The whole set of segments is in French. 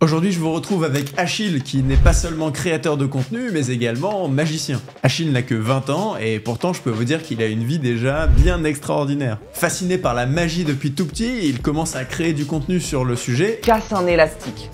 Aujourd'hui, je vous retrouve avec Achille, qui n'est pas seulement créateur de contenu, mais également magicien. Achille n'a que 20 ans, et pourtant je peux vous dire qu'il a une vie déjà bien extraordinaire. Fasciné par la magie depuis tout petit, il commence à créer du contenu sur le sujet. Casse un élastique.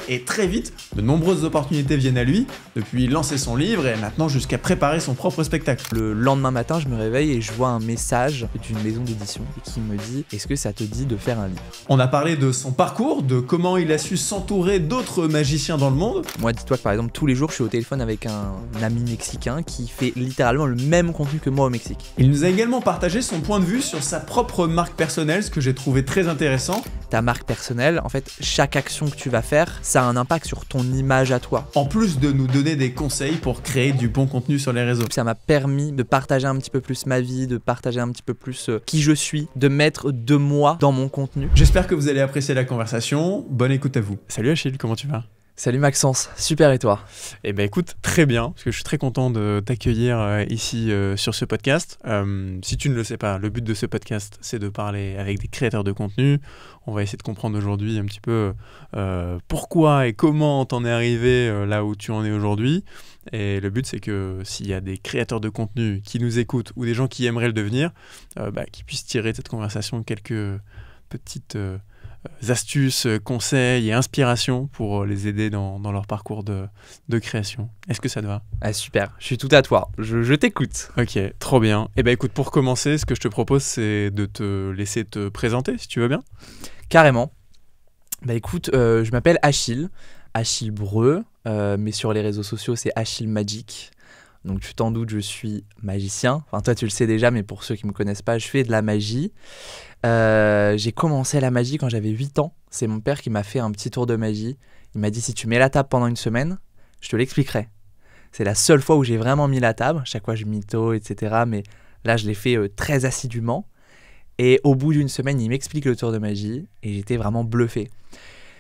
Et très vite, de nombreuses opportunités viennent à lui, depuis lancer son livre et maintenant jusqu'à préparer son propre spectacle. Le lendemain matin, je me réveille et je vois un message d'une maison d'édition qui me dit « Est-ce que ça te dit de faire un livre ?» On a parlé de son parcours, de comment il a su s'entourer d'autres magiciens dans le monde. Moi, dis-toi que par exemple, tous les jours, je suis au téléphone avec un ami mexicain qui fait littéralement le même contenu que moi au Mexique. Il nous a également partagé son point de vue sur sa propre marque personnelle, ce que j'ai trouvé très intéressant. Ta marque personnelle, en fait, chaque action que tu vas faire, ça a un impact sur ton image à toi. En plus de nous donner des conseils pour créer du bon contenu sur les réseaux. Ça m'a permis de partager un petit peu plus ma vie, de partager un petit peu plus qui je suis, de mettre de moi dans mon contenu. J'espère que vous allez apprécier la conversation. Bonne écoute à vous. Salut Achille, comment tu vas ? Salut Maxence, super et toi ? Eh ben écoute, très bien, parce que je suis très content de t'accueillir ici sur ce podcast. Si tu ne le sais pas, le but de ce podcast, c'est de parler avec des créateurs de contenu. On va essayer de comprendre aujourd'hui un petit peu pourquoi et comment t'en es arrivé là où tu en es aujourd'hui. Et le but, c'est que s'il y a des créateurs de contenu qui nous écoutent ou des gens qui aimeraient le devenir, qu'ils puissent tirer de cette conversation quelques petites... astuces, conseils et inspirations pour les aider dans leur parcours de création. Est-ce que ça te va ? Ah, super, je suis tout à toi, je t'écoute. Ok, trop bien. Et écoute, pour commencer, ce que je te propose, c'est de te laisser te présenter, si tu veux bien. Carrément. Écoute, je m'appelle Achille Breu, mais sur les réseaux sociaux, c'est Achille Magic. Donc tu t'en doutes, je suis magicien. Enfin toi tu le sais déjà, mais pour ceux qui ne me connaissent pas, je fais de la magie. J'ai commencé la magie quand j'avais 8 ans. C'est mon père qui m'a fait un petit tour de magie. Il m'a dit si tu mets la table pendant une semaine, je te l'expliquerai. C'est la seule fois où j'ai vraiment mis la table. Chaque fois je mytho, etc. Mais là je l'ai fait très assidûment. Et au bout d'une semaine, il m'explique le tour de magie. Et j'étais vraiment bluffé.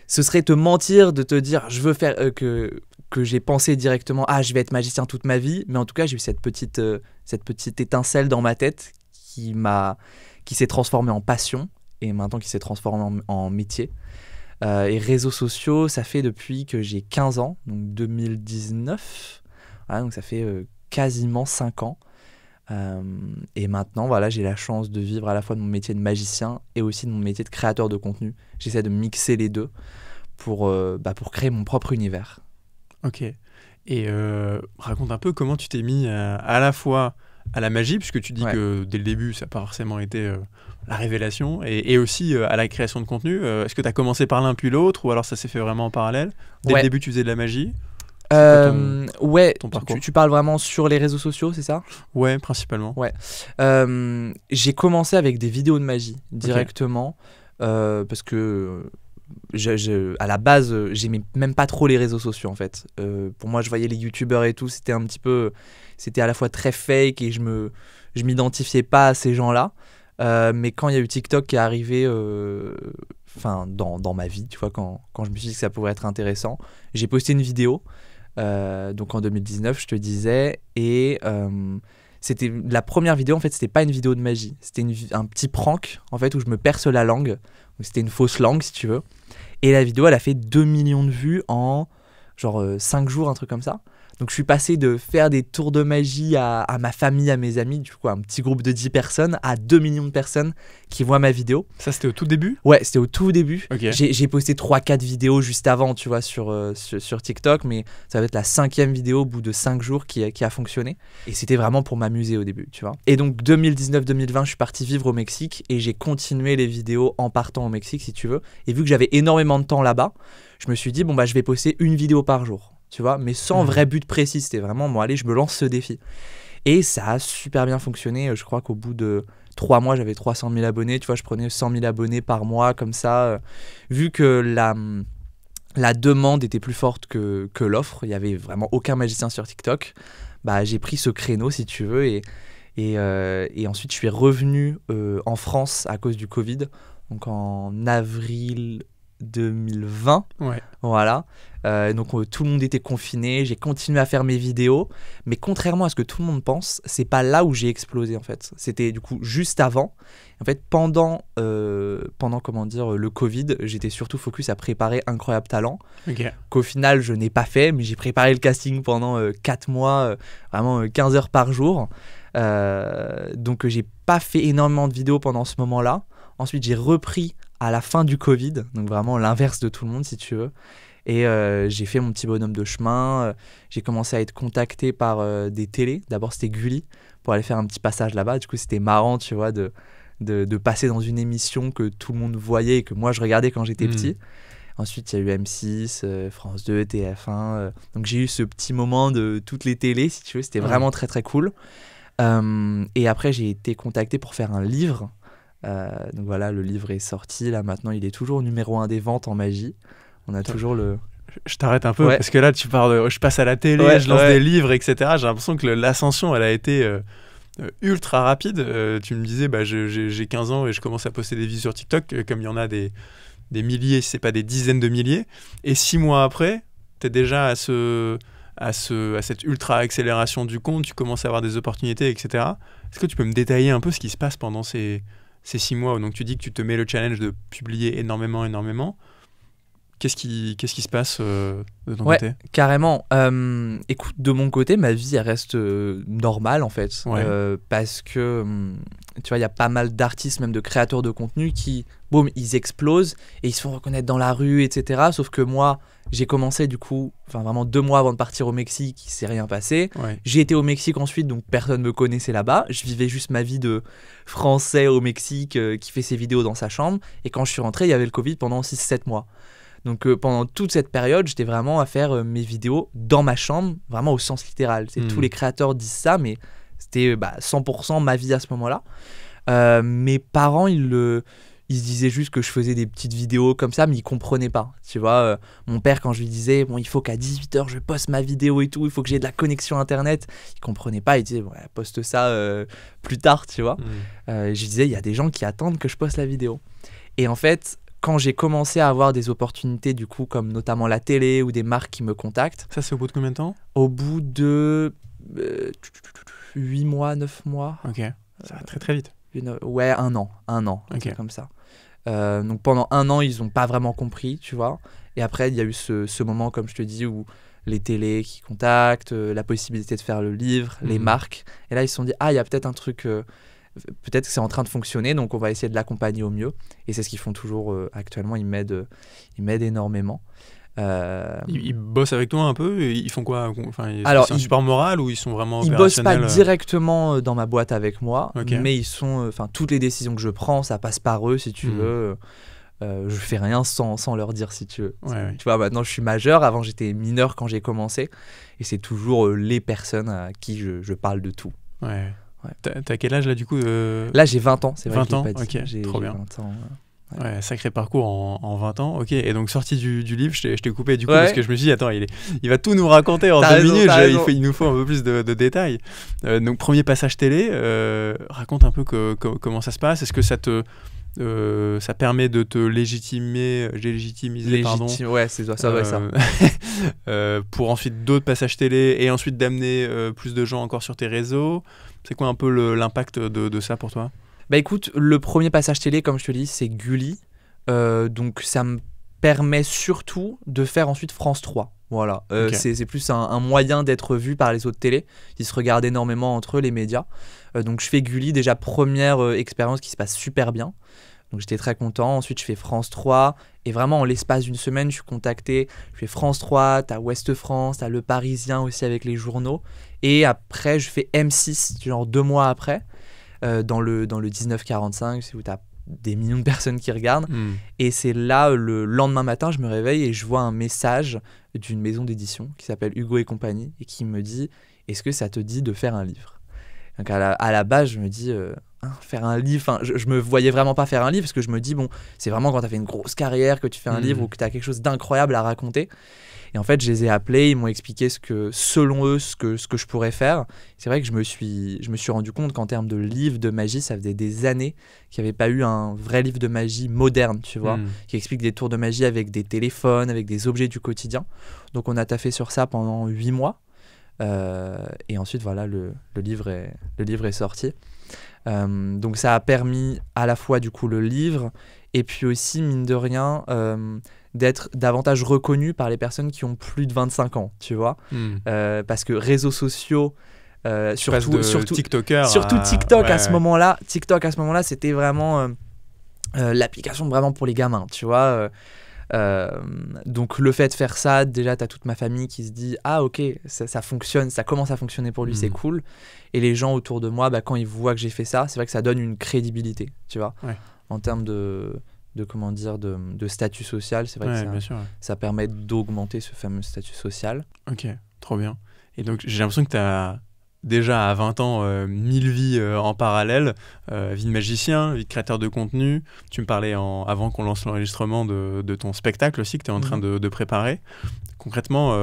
Ce serait te mentir de te dire je veux faire que j'ai pensé directement je vais être magicien toute ma vie, mais en tout cas j'ai eu cette petite étincelle dans ma tête qui s'est transformée en passion et maintenant qui s'est transformée en métier. Et réseaux sociaux, ça fait depuis que j'ai 15 ans, donc 2019, donc ça fait quasiment 5 ans. Et maintenant voilà, j'ai la chance de vivre à la fois de mon métier de magicien et aussi de mon métier de créateur de contenu. J'essaie de mixer les deux pour créer mon propre univers. Ok, et raconte un peu comment tu t'es mis à la fois à la magie, puisque tu dis que dès le début ça n'a pas forcément été la révélation, et aussi à la création de contenu. Est-ce que tu as commencé par l'un puis l'autre, ou alors ça s'est fait vraiment en parallèle ? Dès le début tu faisais de la magie ? Ton parcours. Tu parles vraiment sur les réseaux sociaux, c'est ça ? Ouais, principalement. Ouais. J'ai commencé avec des vidéos de magie directement, parce que à la base, j'aimais même pas trop les réseaux sociaux en fait. Pour moi, je voyais les youtubeurs et tout, c'était à la fois très fake et je m'identifiais pas à ces gens-là. Mais quand il y a eu TikTok qui est arrivé dans ma vie, tu vois, quand je me suis dit que ça pourrait être intéressant, j'ai posté une vidéo. Donc en 2019 je te disais, et c'était la première vidéo. En fait c'était pas une vidéo de magie, c'était un petit prank en fait où je me perce la langue, donc c'était une fausse langue si tu veux, et la vidéo elle a fait 2 millions de vues en genre 5 jours, un truc comme ça. Donc je suis passé de faire des tours de magie à ma famille, à mes amis, du coup un petit groupe de 10 personnes, à 2 millions de personnes qui voient ma vidéo. Ça c'était au tout début ? Ouais, c'était au tout début. Okay. J'ai posté 3-4 vidéos juste avant, tu vois, sur TikTok, mais ça va être la 5e vidéo au bout de 5 jours qui a fonctionné. Et c'était vraiment pour m'amuser au début, tu vois. Et donc 2019-2020, je suis parti vivre au Mexique et j'ai continué les vidéos en partant au Mexique, si tu veux. Et vu que j'avais énormément de temps là-bas, je me suis dit, je vais poster une vidéo par jour. Tu vois, mais sans vrai but précis. C'était vraiment, allez, je me lance ce défi. Et ça a super bien fonctionné. Je crois qu'au bout de 3 mois, j'avais 300 000 abonnés. Tu vois, je prenais 100 000 abonnés par mois, comme ça. Vu que la demande était plus forte que l'offre, il n'y avait vraiment aucun magicien sur TikTok, j'ai pris ce créneau, si tu veux. Et ensuite, je suis revenu en France à cause du Covid. Donc en avril 2020. Ouais. Voilà. Donc tout le monde était confiné, j'ai continué à faire mes vidéos, mais contrairement à ce que tout le monde pense, c'est pas là où j'ai explosé en fait. C'était du coup juste avant. En fait, pendant comment dire, le Covid, j'étais surtout focus à préparer Incroyable Talent, qu'au final je n'ai pas fait, mais j'ai préparé le casting pendant 4 mois, vraiment 15 heures par jour. Donc j'ai pas fait énormément de vidéos pendant ce moment-là. Ensuite j'ai repris à la fin du Covid, donc vraiment l'inverse de tout le monde si tu veux. Et j'ai fait mon petit bonhomme de chemin. J'ai commencé à être contacté par des télés. D'abord c'était Gulli pour aller faire un petit passage là-bas. Du coup c'était marrant, tu vois, de passer dans une émission que tout le monde voyait et que moi je regardais quand j'étais petit. Ensuite il y a eu M6, France 2, TF1. Donc j'ai eu ce petit moment de toutes les télés si tu veux. C'était vraiment très très cool. Et après j'ai été contacté pour faire un livre. Donc voilà, le livre est sorti. Là maintenant il est toujours numéro 1 des ventes en magie. On a toujours le... Je t'arrête un peu parce que là tu parles de je passe à la télé, je lance des livres, etc. J'ai l'impression que l'ascension elle a été ultra rapide. Tu me disais j'ai 15 ans et je commence à poster des vidéos sur TikTok, comme il y en a des milliers, si c'est pas des dizaines de milliers. Et 6 mois après, tu es déjà à cette ultra accélération du compte, tu commences à avoir des opportunités, etc. Est-ce que tu peux me détailler un peu ce qui se passe pendant ces 6 mois où donc tu dis que tu te mets le challenge de publier énormément. Qu'est-ce qui se passe de ton côté ? Carrément. Écoute, de mon côté, ma vie, elle reste normale, en fait. Parce que, tu vois, il y a pas mal d'artistes, même de créateurs de contenu qui, boum, ils explosent et ils se font reconnaître dans la rue, etc. Sauf que moi, j'ai commencé, du coup, vraiment 2 mois avant de partir au Mexique, il s'est rien passé. J'ai été au Mexique ensuite, donc personne ne me connaissait là-bas. Je vivais juste ma vie de Français au Mexique qui fait ses vidéos dans sa chambre. Et quand je suis rentré, il y avait le Covid pendant 6-7 mois. Donc pendant toute cette période, j'étais vraiment à faire mes vidéos dans ma chambre, vraiment au sens littéral. Tous les créateurs disent ça, mais c'était 100% ma vie à ce moment-là. Mes parents, ils se disaient juste que je faisais des petites vidéos comme ça, mais ils comprenaient pas. Tu vois, mon père, quand je lui disais, il faut qu'à 18h, je poste ma vidéo et tout, il faut que j'ai de la connexion Internet, il comprenait pas, il disait, poste ça plus tard, tu vois. Je lui disais, il y a des gens qui attendent que je poste la vidéo. Et en fait... Quand j'ai commencé à avoir des opportunités, du coup, comme notamment la télé ou des marques qui me contactent. Ça, c'est au bout de combien de temps ? Au bout de 8 mois, 9 mois. Ok, ça va très très vite. Ouais, un an, comme ça. Donc pendant 1 an, ils n'ont pas vraiment compris, tu vois. Et après, il y a eu ce moment, comme je te dis, où les télés qui contactent, la possibilité de faire le livre, les marques. Et là, ils se sont dit, il y a peut-être un truc... peut-être que c'est en train de fonctionner, donc on va essayer de l'accompagner au mieux. Et c'est ce qu'ils font toujours actuellement, ils m'aident énormément. Ils bossent avec toi un peu, ils font quoi ? Alors, c'est un support moral ou ils sont vraiment opérationnels ? Ils bossent pas directement dans ma boîte avec moi, mais ils sont, toutes les décisions que je prends, ça passe par eux si tu veux. Je fais rien sans leur dire si tu veux. Tu vois, maintenant je suis majeur, avant j'étais mineur quand j'ai commencé, et c'est toujours les personnes à qui je parle de tout. T'as quel âge là du coup Là j'ai 20 ans, c'est vrai. 20 ans, ok, trop bien. 20 ans, sacré parcours en 20 ans, ok. Et donc sortie du livre, je t'ai coupé du coup parce que je me suis dit, attends, il va tout nous raconter en 2 minutes, il nous faut un peu plus de détails. Donc premier passage télé, raconte un peu comment ça se passe, est-ce que ça permet de te légitimiser, ouais, c'est ça va ça. Pour ensuite d'autres passages télé et ensuite d'amener plus de gens encore sur tes réseaux. C'est quoi un peu l'impact de ça pour toi ? Écoute, le premier passage télé, comme je te dis, c'est Gulli. Donc ça me permet surtout de faire ensuite France 3. Voilà, c'est plus un moyen d'être vu par les autres télés qui se regardent énormément entre eux, les médias. Donc je fais Gulli, déjà première expérience qui se passe super bien. Donc j'étais très content. Ensuite je fais France 3 et vraiment en l'espace d'une semaine je suis contacté. Je fais France 3, t'as Ouest France, t'as Le Parisien aussi avec les journaux. Et après je fais M6, genre 2 mois après, dans le 1945, c'est où t'as des millions de personnes qui regardent. Et c'est là, le lendemain matin, je me réveille et je vois un message d'une maison d'édition qui s'appelle Hugo et compagnie et qui me dit « Est-ce que ça te dit de faire un livre ?» Donc à la base, je me dis faire un livre, enfin, je me voyais vraiment pas faire un livre parce que je me dis, bon, c'est vraiment quand tu as fait une grosse carrière que tu fais un livre ou que tu as quelque chose d'incroyable à raconter. Et en fait, je les ai appelés, ils m'ont expliqué selon eux, ce que je pourrais faire. C'est vrai que je me suis rendu compte qu'en termes de livre de magie, ça faisait des années qu'il n'y avait pas eu un vrai livre de magie moderne, tu vois, qui explique des tours de magie avec des téléphones, avec des objets du quotidien. Donc on a taffé sur ça pendant 8 mois. Et ensuite, voilà, le livre est sorti. Donc ça a permis à la fois du coup le livre et puis aussi, mine de rien, d'être davantage reconnu par les personnes qui ont plus de 25 ans, tu vois. Parce que réseaux sociaux, surtout TikToker TikTok à ce moment-là, c'était vraiment l'application vraiment pour les gamins, tu vois. Donc le fait de faire ça, déjà t'as toute ma famille qui se dit ah ok, ça fonctionne, ça commence à fonctionner pour lui, c'est cool. Et les gens autour de moi, quand ils voient que j'ai fait ça, c'est vrai que ça donne une crédibilité, tu vois, en termes de comment dire, de statut social. C'est vrai que ça permet d'augmenter ce fameux statut social. Ok, trop bien. Et donc j'ai l'impression que t'as déjà à 20 ans 1000 vies en parallèle, vie de magicien, vie de créateur de contenu. Tu me parlais avant qu'on lance l'enregistrement de ton spectacle aussi que tu es en train de préparer. Concrètement,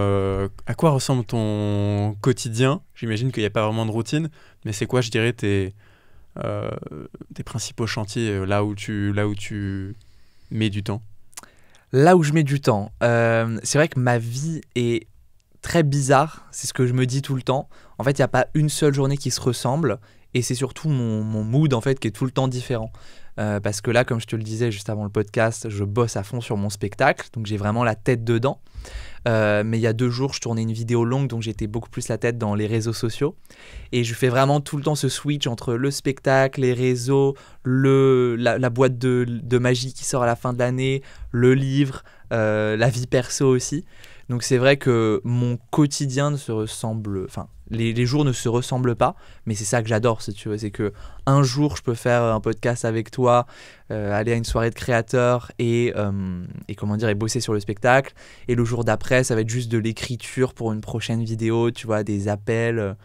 à quoi ressemble ton quotidien? J'imagine qu'il n'y a pas vraiment de routine, mais c'est quoi, je dirais, tes principaux chantiers là où tu mets du temps? Là où je mets du temps, c'est vrai que ma vie est très bizarre, c'est ce que je me dis tout le temps. En fait, il n'y a pas une seule journée qui se ressemble et c'est surtout mon mood en fait qui est tout le temps différent. Parce que là, comme je te le disais juste avant le podcast, je bosse à fond sur mon spectacle, donc j'ai vraiment la tête dedans. Mais il y a 2 jours, je tournais une vidéo longue, donc j'étais beaucoup plus la tête dans les réseaux sociaux. Et je fais vraiment tout le temps ce switch entre le spectacle, les réseaux, la boîte de magie qui sort à la fin de l'année, le livre, la vie perso aussi. Donc c'est vrai que mon quotidien ne se ressemble... Enfin, les jours ne se ressemblent pas, mais c'est ça que j'adore, si tu veux. C'est qu'un jour, je peux faire un podcast avec toi, aller à une soirée de créateurs et bosser sur le spectacle. Et le jour d'après, ça va être juste de l'écriture pour une prochaine vidéo, tu vois, des appels.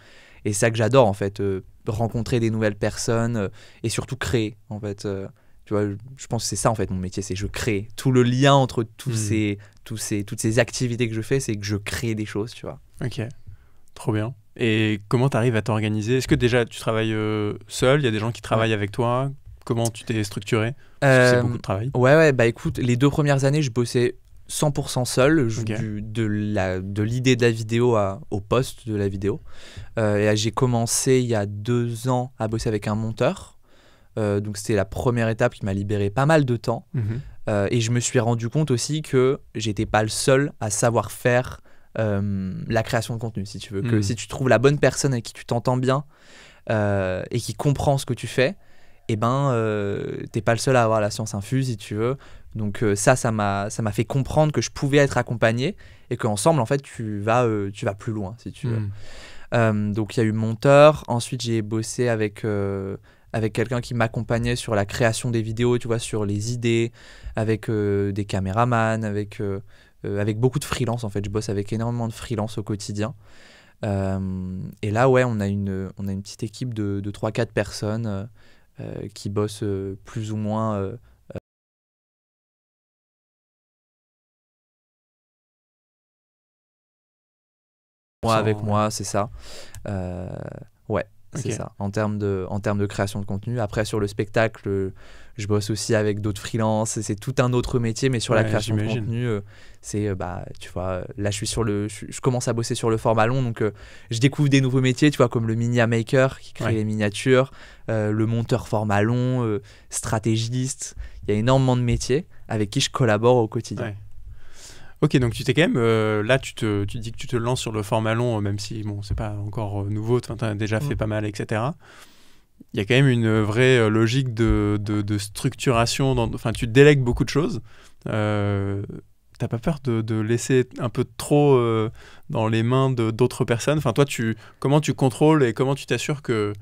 Et c'est ça que j'adore, en fait, rencontrer des nouvelles personnes et surtout créer, en fait. Tu vois, je pense que c'est ça, en fait, mon métier, c'est je crée. Tout le lien entre toutes ces activités que je fais, c'est que je crée des choses, tu vois. Ok, trop bien. Et comment tu arrives à t'organiser? Est-ce que déjà tu travailles seul? Il y a des gens qui travaillent avec toi? Comment tu t'es structuré? Parce que c'est beaucoup de travail. Ouais, bah écoute, les 2 premières années, je bossais 100% seul, de l'idée de la vidéo au poste de la vidéo. Et j'ai commencé il y a 2 ans à bosser avec un monteur. Donc c'était la première étape qui m'a libéré pas mal de temps. Et je me suis rendu compte aussi que j'étais pas le seul à savoir faire la création de contenu, si tu veux. Que si tu trouves la bonne personne avec qui tu t'entends bien et qui comprend ce que tu fais, t'es pas le seul à avoir la science infuse, si tu veux. Donc ça m'a fait comprendre que je pouvais être accompagné et qu'ensemble, en fait, tu vas plus loin, si tu veux. Donc il y a eu monteur. Ensuite, j'ai bossé avec quelqu'un qui m'accompagnait sur la création des vidéos, tu vois, sur les idées, avec des caméramans, avec beaucoup de freelance, en fait. Je bosse avec énormément de freelance au quotidien. Et là, ouais, on a une petite équipe de 3-4 personnes qui bossent plus ou moins... avec moi, c'est ça. Ouais. C'est ça, en termes de création de contenu. Après, sur le spectacle, je bosse aussi avec d'autres freelances. C'est tout un autre métier, mais sur la création de contenu, tu vois, là, je commence à bosser sur le format long, donc je découvre des nouveaux métiers, tu vois, comme le Minia Maker qui crée les miniatures, le monteur format long, stratégiste. Il y a énormément de métiers avec qui je collabore au quotidien. Ouais. Ok, donc tu t'es quand même, là tu dis que tu te lances sur le format long, même si bon, c'est pas encore nouveau, tu as déjà fait pas mal, etc. Il y a quand même une vraie logique de structuration, enfin tu délègues beaucoup de choses. T'as pas peur de laisser un peu trop dans les mains d'autres personnes? Enfin toi, comment tu contrôles et comment tu t'assures que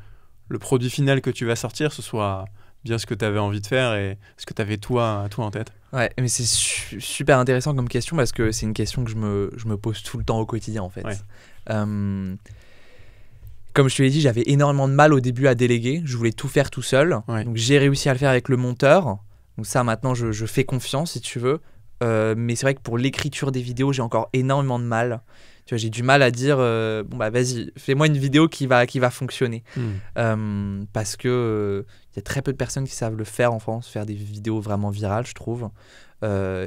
le produit final que tu vas sortir, ce soit bien ce que tu avais envie de faire et ce que tu avais toi en tête? Ouais, mais c'est super intéressant comme question parce que c'est une question que je me pose tout le temps au quotidien, en fait. Ouais. comme je te l'ai dit, j'avais énormément de mal au début à déléguer. Je voulais tout faire tout seul. Ouais. Donc j'ai réussi à le faire avec le monteur. Donc ça, maintenant, je fais confiance, si tu veux. Mais c'est vrai que pour l'écriture des vidéos, j'ai encore énormément de mal. Tu vois, j'ai du mal à dire bon bah vas-y, fais-moi une vidéo qui va fonctionner. Parce que y a très peu de personnes qui savent le faire en France, faire des vidéos vraiment virales, je trouve.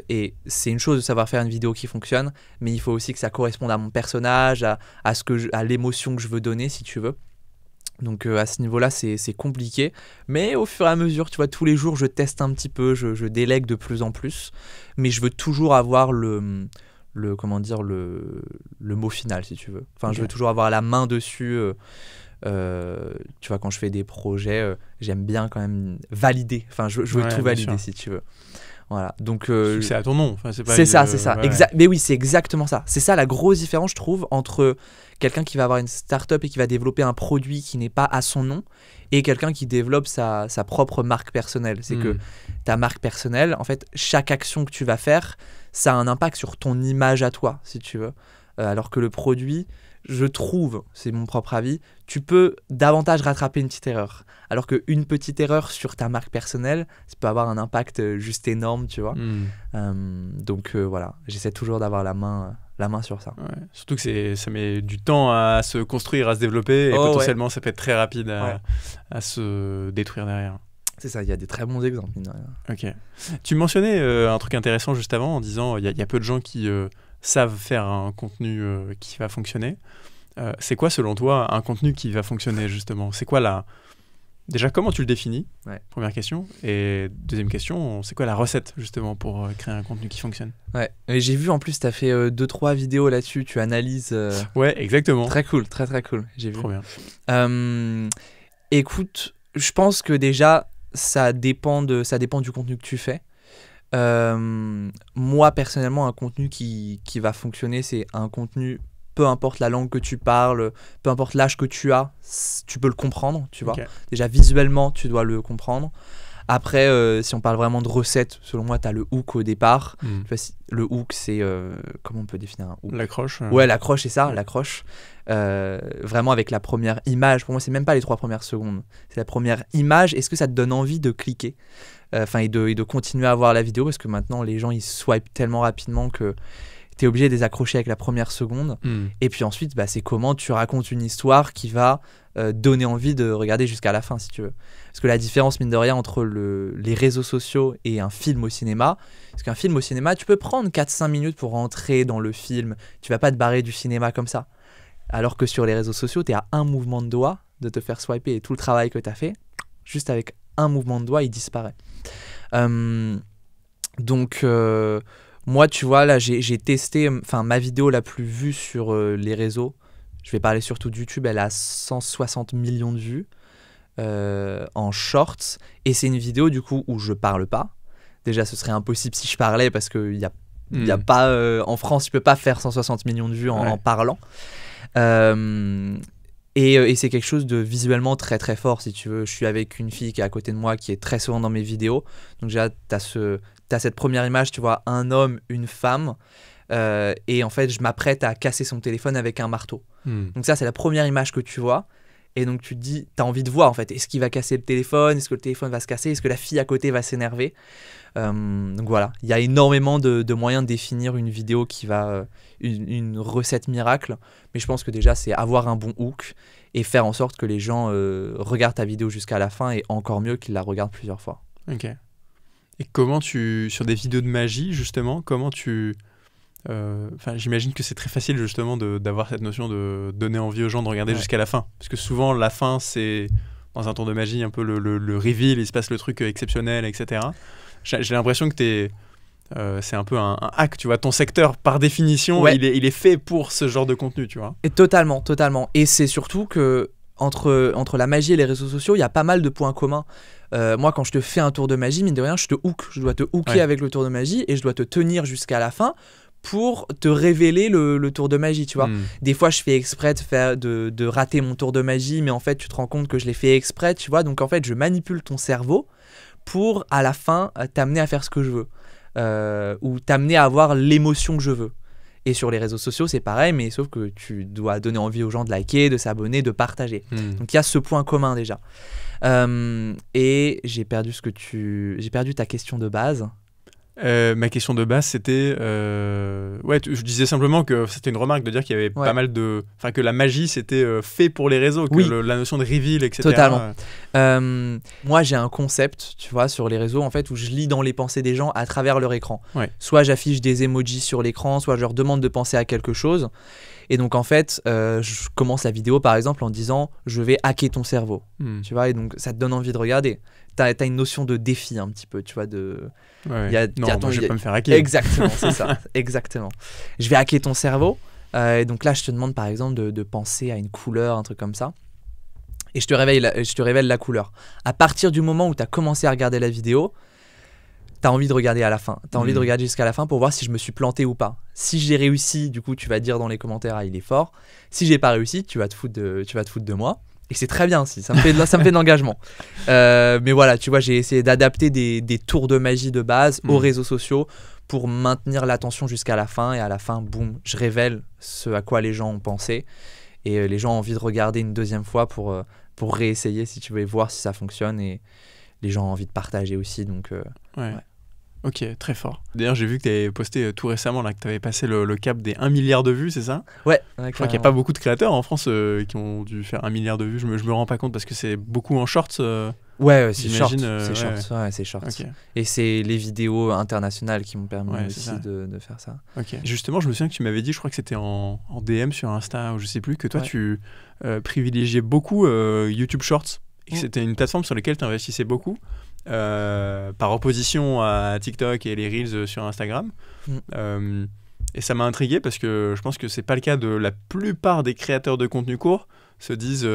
Et c'est une chose de savoir faire une vidéo qui fonctionne, mais il faut aussi que ça corresponde à mon personnage, à l'émotion que je veux donner, si tu veux. Donc à ce niveau-là, c'est compliqué. Mais au fur et à mesure, tu vois, tous les jours, je teste un petit peu, je délègue de plus en plus. Mais je veux toujours avoir le mot final, si tu veux. Enfin, je veux toujours avoir la main dessus. Tu vois, quand je fais des projets, j'aime bien quand même valider. Enfin, je veux tout valider, si tu veux. Voilà, donc c'est à ton nom. Enfin, c'est ça. Ouais. Mais oui, c'est exactement ça. C'est ça la grosse différence, je trouve, entre quelqu'un qui va avoir une start-up et qui va développer un produit qui n'est pas à son nom et quelqu'un qui développe sa propre marque personnelle. C'est que ta marque personnelle, en fait, chaque action que tu vas faire, ça a un impact sur ton image à toi, si tu veux. Alors que le produit, je trouve, c'est mon propre avis, tu peux davantage rattraper une petite erreur. Alors qu'une petite erreur sur ta marque personnelle, ça peut avoir un impact juste énorme, tu vois. Donc voilà, j'essaie toujours d'avoir la main sur ça. Ouais. Surtout que ça met du temps à se construire, à se développer, et potentiellement ça peut être très rapide à se détruire derrière. C'est ça, il y a des très bons exemples. Ok. Tu mentionnais un truc intéressant juste avant en disant il y a peu de gens qui savent faire un contenu qui va fonctionner. C'est quoi selon toi un contenu qui va fonctionner justement? C'est quoi Déjà, comment tu le définis? Première question. Et deuxième question, c'est quoi la recette justement pour créer un contenu qui fonctionne? Ouais, et j'ai vu en plus, tu as fait 2-3 vidéos là-dessus, tu analyses. Ouais, exactement. Très cool, très très cool. J'ai vu. Trop bien. Écoute, je pense que déjà, ça dépend du contenu que tu fais. Moi, personnellement, un contenu qui va fonctionner, c'est un contenu, peu importe la langue que tu parles, peu importe l'âge que tu as, tu peux le comprendre, tu vois. Déjà, visuellement, tu dois le comprendre. Après, si on parle vraiment de recettes, selon moi, tu as le hook au départ. Tu vois, le hook, c'est... comment on peut définir un hook? L'accroche. Ouais, l'accroche, c'est ça, l'accroche. Vraiment avec la première image. Pour moi, c'est même pas les 3 premières secondes. C'est la première image. Est-ce que ça te donne envie de cliquer et de continuer à voir la vidéo? Parce que maintenant, les gens, ils swipent tellement rapidement que tu es obligé de les accrocher avec la première seconde. Et puis ensuite, c'est comment tu racontes une histoire qui va donner envie de regarder jusqu'à la fin, si tu veux. Parce que la différence, mine de rien, entre les réseaux sociaux et un film au cinéma, parce qu'un film au cinéma, tu peux prendre 4-5 minutes pour rentrer dans le film. Tu vas pas te barrer du cinéma comme ça. Alors que sur les réseaux sociaux, tu es à un mouvement de doigt de te faire swiper et tout le travail que tu as fait, juste avec un mouvement de doigt, il disparaît. Donc... moi, tu vois, là, j'ai testé ma vidéo la plus vue sur les réseaux. Je vais parler surtout de YouTube. Elle a 160 millions de vues en shorts. Et c'est une vidéo, du coup, où je parle pas. Déjà, ce serait impossible si je parlais parce qu'il y a pas... en France, tu peux pas faire 160 millions de vues en parlant. Et c'est quelque chose de visuellement très, très fort, si tu veux. Je suis avec une fille qui est à côté de moi, qui est très souvent dans mes vidéos. Donc déjà, t'as cette première image, tu vois, un homme, une femme, et en fait, je m'apprête à casser son téléphone avec un marteau. Donc ça, c'est la première image que tu vois. Et donc tu te dis, t'as envie de voir en fait, est-ce qu'il va casser le téléphone, est-ce que le téléphone va se casser, est-ce que la fille à côté va s'énerver. Donc voilà, il y a énormément de moyens de définir une vidéo qui va, une recette miracle. Mais je pense que déjà, c'est avoir un bon hook et faire en sorte que les gens regardent ta vidéo jusqu'à la fin, et encore mieux qu'ils la regardent plusieurs fois. Ok. Et comment sur des vidéos de magie, justement, comment tu... j'imagine que c'est très facile, justement, d'avoir cette notion de donner envie aux gens de regarder jusqu'à la fin. Parce que souvent, la fin, c'est, dans un tour de magie, un peu le reveal, il se passe le truc exceptionnel, etc. J'ai l'impression que c'est un peu un hack, tu vois. Ton secteur, par définition, il est fait pour ce genre de contenu, tu vois. Et totalement. Et c'est surtout que entre la magie et les réseaux sociaux, il y a pas mal de points communs. Moi, quand je te fais un tour de magie, mine de rien, je te hook. Je dois te hooker avec le tour de magie et je dois te tenir jusqu'à la fin pour te révéler le tour de magie, tu vois. Des fois, je fais exprès de rater mon tour de magie, mais en fait, tu te rends compte que je l'ai fait exprès, tu vois. Donc, en fait, je manipule ton cerveau pour, à la fin, t'amener à faire ce que je veux. Ou t'amener à avoir l'émotion que je veux. Et sur les réseaux sociaux, c'est pareil, mais sauf que tu dois donner envie aux gens de liker, de s'abonner, de partager. Donc il y a ce point commun déjà. Et j'ai perdu ta question de base. Ma question de base, c'était... je disais simplement que c'était une remarque de dire qu'il y avait pas mal de... Enfin, que la magie, c'était fait pour les réseaux, que la notion de reveal, etc. Totalement. Moi, j'ai un concept, tu vois, sur les réseaux, en fait, où je lis dans les pensées des gens à travers leur écran. Soit j'affiche des emojis sur l'écran, soit je leur demande de penser à quelque chose. Et donc, en fait, je commence la vidéo, par exemple, en disant « je vais hacker ton cerveau ». Tu vois, et donc, ça te donne envie de regarder. T'as une notion de défi un petit peu, tu vois, de... moi je vais pas me faire hacker. Exactement, c'est ça, exactement. Je vais hacker ton cerveau, et donc là je te demande par exemple de penser à une couleur, un truc comme ça, et je te révèle la couleur. À partir du moment où tu as commencé à regarder la vidéo, tu as envie de regarder à la fin, tu as envie de regarder jusqu'à la fin pour voir si je me suis planté ou pas. Si j'ai réussi, du coup tu vas dire dans les commentaires « ah, il est fort ». Si j'ai pas réussi, tu vas te foutre de moi. Et c'est très bien aussi, ça me fait de l'engagement. Mais voilà, tu vois, j'ai essayé d'adapter des tours de magie de base aux réseaux sociaux pour maintenir l'attention jusqu'à la fin. Et à la fin, boum, je révèle ce à quoi les gens ont pensé. Et les gens ont envie de regarder une deuxième fois pour réessayer, si tu veux, voir si ça fonctionne. Et les gens ont envie de partager aussi. Donc, ouais. Ok, très fort. D'ailleurs, j'ai vu que tu avais posté tout récemment là, que tu avais passé le cap des 1 milliard de vues, c'est ça ? Ouais. Je crois qu'il n'y a pas beaucoup de créateurs en France qui ont dû faire 1 milliard de vues. Je me rends pas compte parce que c'est beaucoup en shorts. Ouais, c'est short. C'est short. Okay. Et c'est les vidéos internationales qui m'ont permis aussi de faire ça. Okay. Justement, je me souviens que tu m'avais dit, je crois que c'était en DM sur Insta ou je sais plus, que toi tu privilégiais beaucoup YouTube Shorts et que c'était une plateforme sur laquelle tu investissais beaucoup. Par opposition à TikTok et les Reels sur Instagram. Et ça m'a intrigué parce que je pense que c'est pas le cas de la plupart des créateurs de contenu court, se disent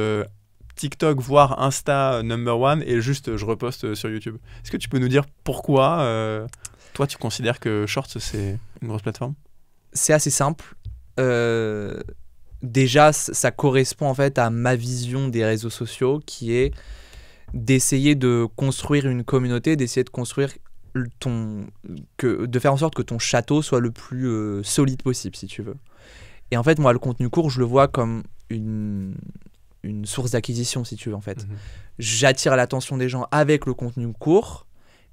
TikTok voire Insta number one et juste je reposte sur YouTube. Est-ce que tu peux nous dire pourquoi toi tu considères que Shorts c'est une grosse plateforme ? C'est assez simple. Déjà ça correspond en fait à ma vision des réseaux sociaux qui est d'essayer de construire une communauté, d'essayer de construire de faire en sorte que ton château soit le plus solide possible, si tu veux. Et en fait, moi, le contenu court, je le vois comme une source d'acquisition, si tu veux, en fait. J'attire l'attention des gens avec le contenu court,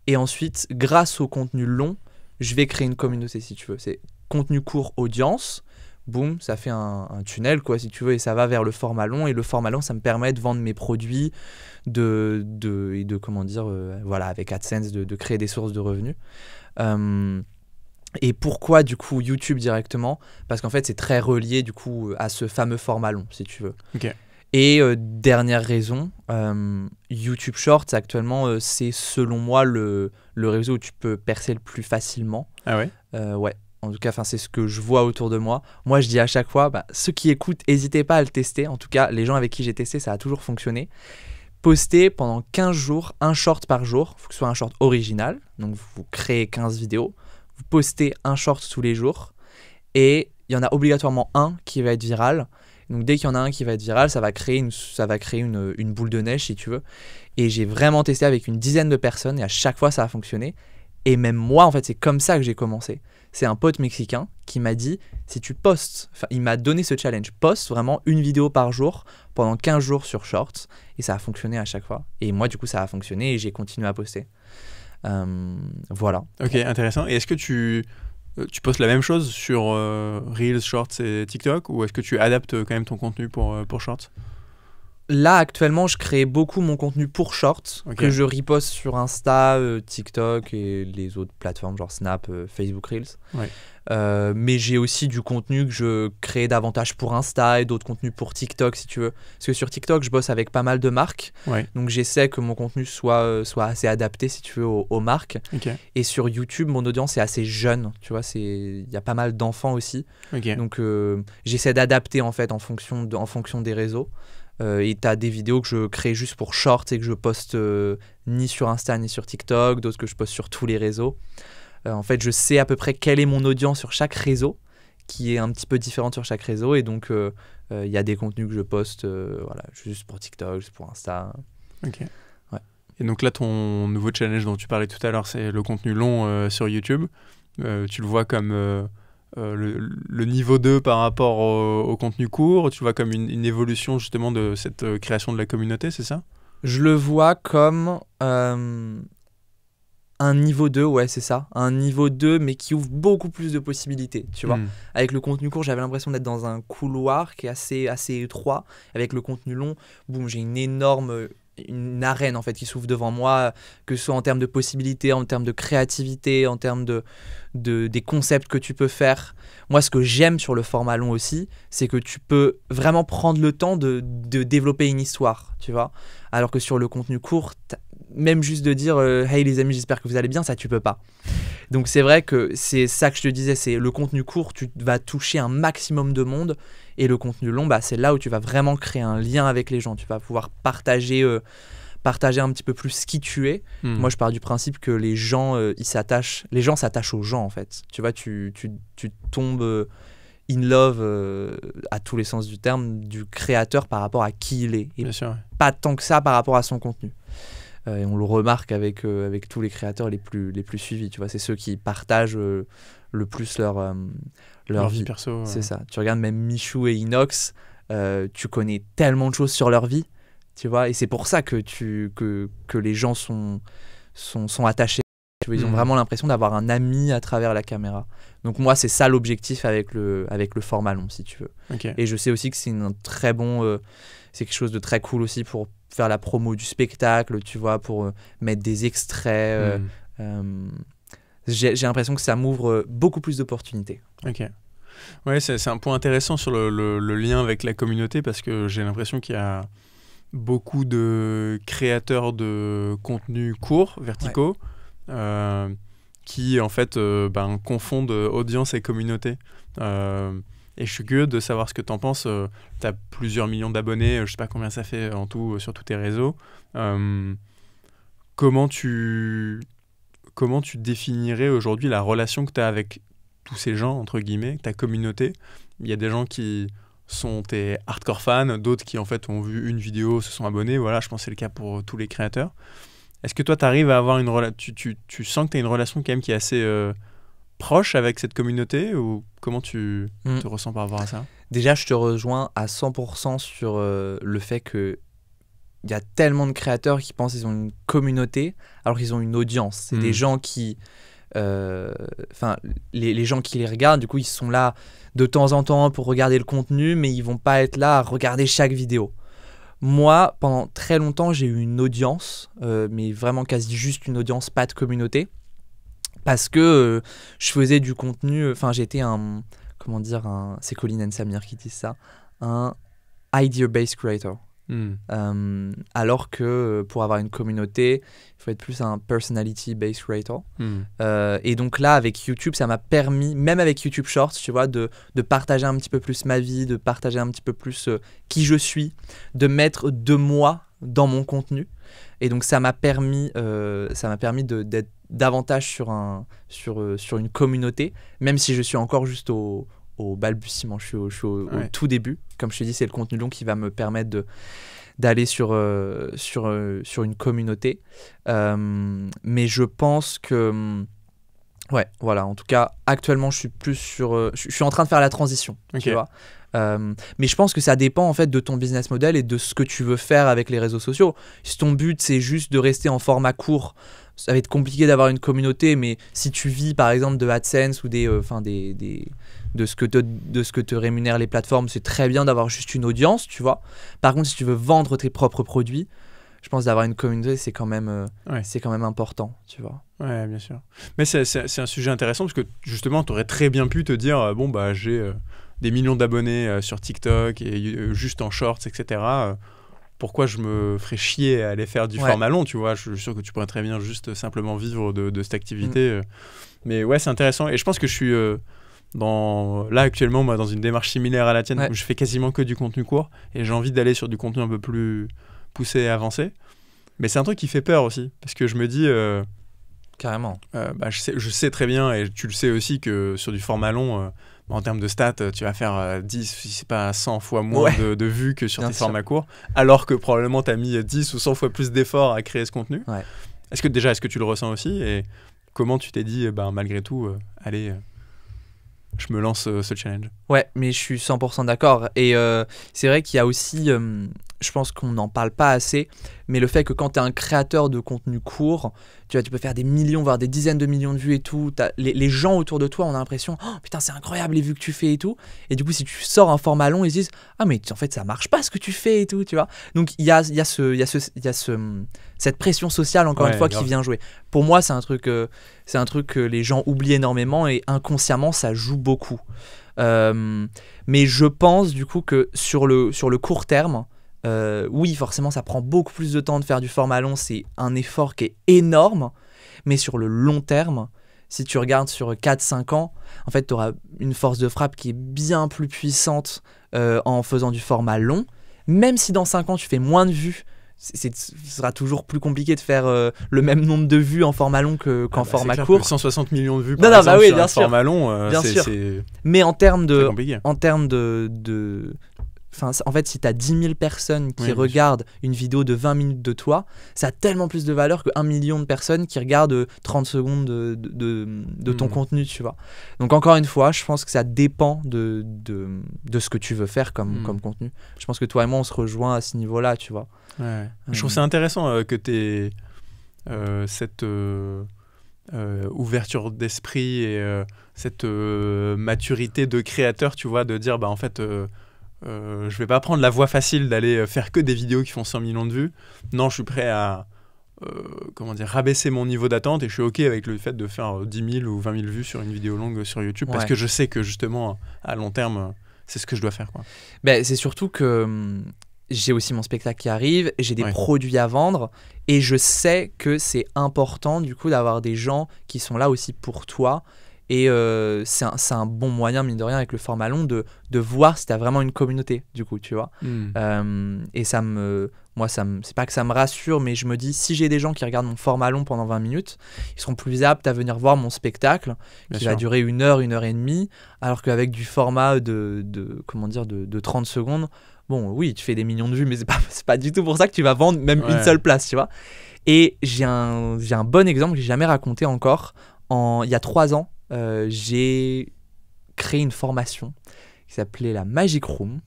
et ensuite, grâce au contenu long, je vais créer une communauté, si tu veux. C'est contenu court, audience, boum, ça fait un tunnel, quoi, si tu veux, et ça va vers le format long. Et le format long, ça me permet de vendre mes produits, comment dire, voilà, avec AdSense, de créer des sources de revenus. Et pourquoi, du coup, YouTube directement ? Parce qu'en fait, c'est très relié, du coup, à ce fameux format long, si tu veux. Okay. Et dernière raison, YouTube Shorts, actuellement, c'est selon moi le réseau où tu peux percer le plus facilement. Ah ouais ? Ouais. En tout cas, c'est ce que je vois autour de moi. Moi, je dis à chaque fois, ceux qui écoutent, n'hésitez pas à le tester. En tout cas, les gens avec qui j'ai testé, ça a toujours fonctionné. Postez pendant 15 jours, un short par jour. Il faut que ce soit un short original. Donc, vous créez 15 vidéos. Vous postez un short tous les jours. Et il y en a obligatoirement un qui va être viral. Donc, dès qu'il y en a un qui va être viral, ça va créer une boule de neige, si tu veux. Et j'ai vraiment testé avec une dizaine de personnes. Et à chaque fois, ça a fonctionné. Et même moi, en fait, c'est comme ça que j'ai commencé. C'est un pote mexicain qui m'a dit, si tu postes, il m'a donné ce challenge, poste vraiment une vidéo par jour pendant 15 jours sur Shorts, et ça a fonctionné à chaque fois. Et moi, du coup, ça a fonctionné et j'ai continué à poster. Voilà. Ok, intéressant. Et est-ce que tu postes la même chose sur Reels, Shorts et TikTok, ou est-ce que tu adaptes quand même ton contenu pour Shorts ? Là, actuellement, je crée beaucoup mon contenu pour Shorts, que je reposte sur Insta, TikTok et les autres plateformes, genre Snap, Facebook Reels. Ouais. Mais j'ai aussi du contenu que je crée davantage pour Insta et d'autres contenus pour TikTok, si tu veux. Parce que sur TikTok, je bosse avec pas mal de marques. Ouais. Donc, j'essaie que mon contenu soit assez adapté, si tu veux, aux marques. Okay. Et sur YouTube, mon audience est assez jeune. Tu vois, il y a pas mal d'enfants aussi. Okay. Donc, j'essaie d'adapter, en fait, en fonction des réseaux. Et tu as des vidéos que je crée juste pour Shorts et que je poste ni sur Insta ni sur TikTok, d'autres que je poste sur tous les réseaux. En fait, je sais à peu près quelle est mon audience sur chaque réseau, qui est un petit peu différente sur chaque réseau. Et donc, il y a des contenus que je poste voilà, juste pour TikTok, juste pour Insta. Ok. Ouais. Et donc là, ton nouveau challenge dont tu parlais tout à l'heure, c'est le contenu long sur YouTube. Tu le vois comme le niveau 2 par rapport au contenu court? Tu vois comme une évolution justement de cette création de la communauté, c'est ça? Je le vois comme un niveau 2, ouais, c'est ça. Un niveau 2, mais qui ouvre beaucoup plus de possibilités, tu vois. Avec le contenu court, j'avais l'impression d'être dans un couloir qui est assez étroit. Avec le contenu long, boum, j'ai une arène en fait qui s'ouvre devant moi, que ce soit en termes de possibilités, en termes de créativité, en termes des concepts que tu peux faire. Moi, ce que j'aime sur le format long aussi, c'est que tu peux vraiment prendre le temps de développer une histoire, tu vois. Alors que sur le contenu court, même juste de dire hey les amis, j'espère que vous allez bien, ça tu peux pas. Donc c'est vrai que c'est ça que je te disais, c'est le contenu court, tu vas toucher un maximum de monde, et le contenu long, bah, c'est là où tu vas vraiment créer un lien avec les gens, tu vas pouvoir partager un petit peu plus qui tu es. Moi je pars du principe que les gens s'attachent aux gens en fait. Tu vois, tu tombes in love à tous les sens du terme du créateur par rapport à qui il est, et Bien sûr, ouais. pas tant que ça par rapport à son contenu. Et on le remarque avec tous les créateurs les plus suivis, tu vois, c'est ceux qui partagent le plus leur vie perso. C'est ça. Tu regardes même Michou et Inox, tu connais tellement de choses sur leur vie, tu vois, et c'est pour ça que les gens sont attachés. Tu vois, ils ont vraiment l'impression d'avoir un ami à travers la caméra. Donc moi, c'est ça l'objectif avec le format long, si tu veux. Okay. Et je sais aussi que c'est c'est quelque chose de très cool aussi pour faire la promo du spectacle, tu vois, pour mettre des extraits. J'ai l'impression que ça m'ouvre beaucoup plus d'opportunités. Ok. Ouais, c'est un point intéressant sur le lien avec la communauté, parce que j'ai l'impression qu'il y a beaucoup de créateurs de contenu court, verticaux, qui en fait confondent audience et communauté. Et je suis curieux de savoir ce que tu en penses. Tu as plusieurs millions d'abonnés, je sais pas combien ça fait en tout sur tous tes réseaux. Comment tu définirais aujourd'hui la relation que tu as avec tous ces gens, entre guillemets, ta communauté? Il y a des gens qui sont tes hardcore fans, d'autres qui en fait ont vu une vidéo, se sont abonnés. Voilà, je pense que c'est le cas pour tous les créateurs. Est-ce que toi, tu arrives à avoir une relation, tu sens que tu as une relation quand même qui est assez proche avec cette communauté, ou comment tu te ressens par rapport à ça? Déjà, je te rejoins à 100% sur le fait que il y a tellement de créateurs qui pensent qu'ils ont une communauté alors qu'ils ont une audience. C'est des gens qui... les gens qui les regardent, du coup, ils sont là de temps en temps pour regarder le contenu, mais ils vont pas être là à regarder chaque vidéo. Moi, pendant très longtemps, j'ai eu une audience, mais vraiment quasi juste une audience, pas de communauté, parce que je faisais du contenu, j'étais c'est Colin and Samir qui disent ça, un idea-based creator. Alors que pour avoir une communauté, il faut être plus un personality-based creator. Et donc là, avec YouTube, ça m'a permis, même avec YouTube Shorts, tu vois, de partager un petit peu plus ma vie, de partager un petit peu plus qui je suis, de mettre de moi dans mon contenu. Et donc ça m'a permis d'être davantage sur une communauté, même si je suis encore juste au balbutiement, je suis au tout début. Comme je te dis, c'est le contenu long qui va me permettre d'aller sur une communauté. Mais je pense que... Ouais, voilà. En tout cas, actuellement, je suis plus sur... je suis en train de faire la transition, tu vois. Mais je pense que ça dépend en fait de ton business model et de ce que tu veux faire avec les réseaux sociaux. Si ton but, c'est juste de rester en format court, ça va être compliqué d'avoir une communauté, mais si tu vis par exemple de AdSense ou de ce que te rémunèrent les plateformes, c'est très bien d'avoir juste une audience, tu vois. Par contre, si tu veux vendre tes propres produits, je pense d'avoir une communauté, c'est quand même important, tu vois. Ouais, bien sûr. Mais c'est un sujet intéressant, parce que justement, tu aurais très bien pu te dire j'ai des millions d'abonnés sur TikTok et juste en shorts, etc. Pourquoi je me ferais chier à aller faire du format long, tu vois? Je suis sûr que tu pourrais très bien juste simplement vivre de cette activité. Mais ouais, c'est intéressant. Et je pense que je suis là actuellement, moi, dans une démarche similaire à la tienne, où je fais quasiment que du contenu court, et j'ai envie d'aller sur du contenu un peu plus poussé et avancé. Mais c'est un truc qui fait peur aussi, parce que je me dis... Carrément. Je sais très bien, et tu le sais aussi, que sur du format long... en termes de stats, tu vas faire 10, si c'est pas 100 fois moins de vues que sur tes formats courts, alors que probablement tu as mis 10 ou 100 fois plus d'efforts à créer ce contenu. Ouais. Est-ce que tu le ressens aussi, et comment tu t'es dit, malgré tout, allez, je me lance ce challenge. Ouais, mais je suis 100% d'accord. Et c'est vrai qu'il y a aussi, je pense qu'on n'en parle pas assez, mais le fait que quand tu es un créateur de contenu court, tu vois, tu peux faire des millions, voire des dizaines de millions de vues et tout. Les gens autour de toi, on a l'impression, oh putain, c'est incroyable les vues que tu fais et tout. Et du coup, si tu sors un format long, ils se disent, ah mais en fait, ça marche pas ce que tu fais et tout, tu vois. Donc il y a cette pression sociale, encore une fois, qui vient jouer. Pour moi, c'est un truc que les gens oublient énormément et inconsciemment, ça joue beaucoup. Mais je pense du coup que sur le court terme, oui, forcément, ça prend beaucoup plus de temps de faire du format long, c'est un effort qui est énorme, mais sur le long terme, si tu regardes sur 4-5 ans, en fait, tu auras une force de frappe qui est bien plus puissante en faisant du format long, même si dans 5 ans, tu fais moins de vues. Ce sera toujours plus compliqué de faire le même nombre de vues en format long qu'en format court. 160 millions de vues par exemple, sur un format long, c'est mais en termes de en fait, si tu as 10 000 personnes qui regardent une vidéo de 20 minutes de toi, ça a tellement plus de valeur que 1 million de personnes qui regardent 30 secondes de ton contenu, tu vois. Donc encore une fois, je pense que ça dépend de ce que tu veux faire comme contenu. Je pense que toi et moi, on se rejoint à ce niveau-là, tu vois. Ouais. Je trouve ça intéressant que tu aies cette ouverture d'esprit et cette maturité de créateur, tu vois, de dire, bah en fait... je vais pas prendre la voie facile d'aller faire que des vidéos qui font 100 millions de vues. Non, je suis prêt à rabaisser mon niveau d'attente et je suis ok avec le fait de faire 10 000 ou 20 000 vues sur une vidéo longue sur YouTube parce que je sais que justement à long terme c'est ce que je dois faire, quoi. Ben, c'est surtout que j'ai aussi mon spectacle qui arrive, j'ai des produits à vendre et je sais que c'est important du coup d'avoir des gens qui sont là aussi pour toi. Et c'est un bon moyen, mine de rien, avec le format long, de voir si tu as vraiment une communauté, du coup, tu vois. Et c'est pas que ça me rassure, mais je me dis, si j'ai des gens qui regardent mon format long pendant 20 minutes, ils seront plus aptes à venir voir mon spectacle, qui va durer 1 heure, 1 heure et demie, alors qu'avec du format de 30 secondes, bon, oui, tu fais des millions de vues, mais c'est pas du tout pour ça que tu vas vendre même une seule place, tu vois. Et j'ai un bon exemple que j'ai jamais raconté encore. Il y a 3 ans, j'ai créé une formation qui s'appelait la Magic Room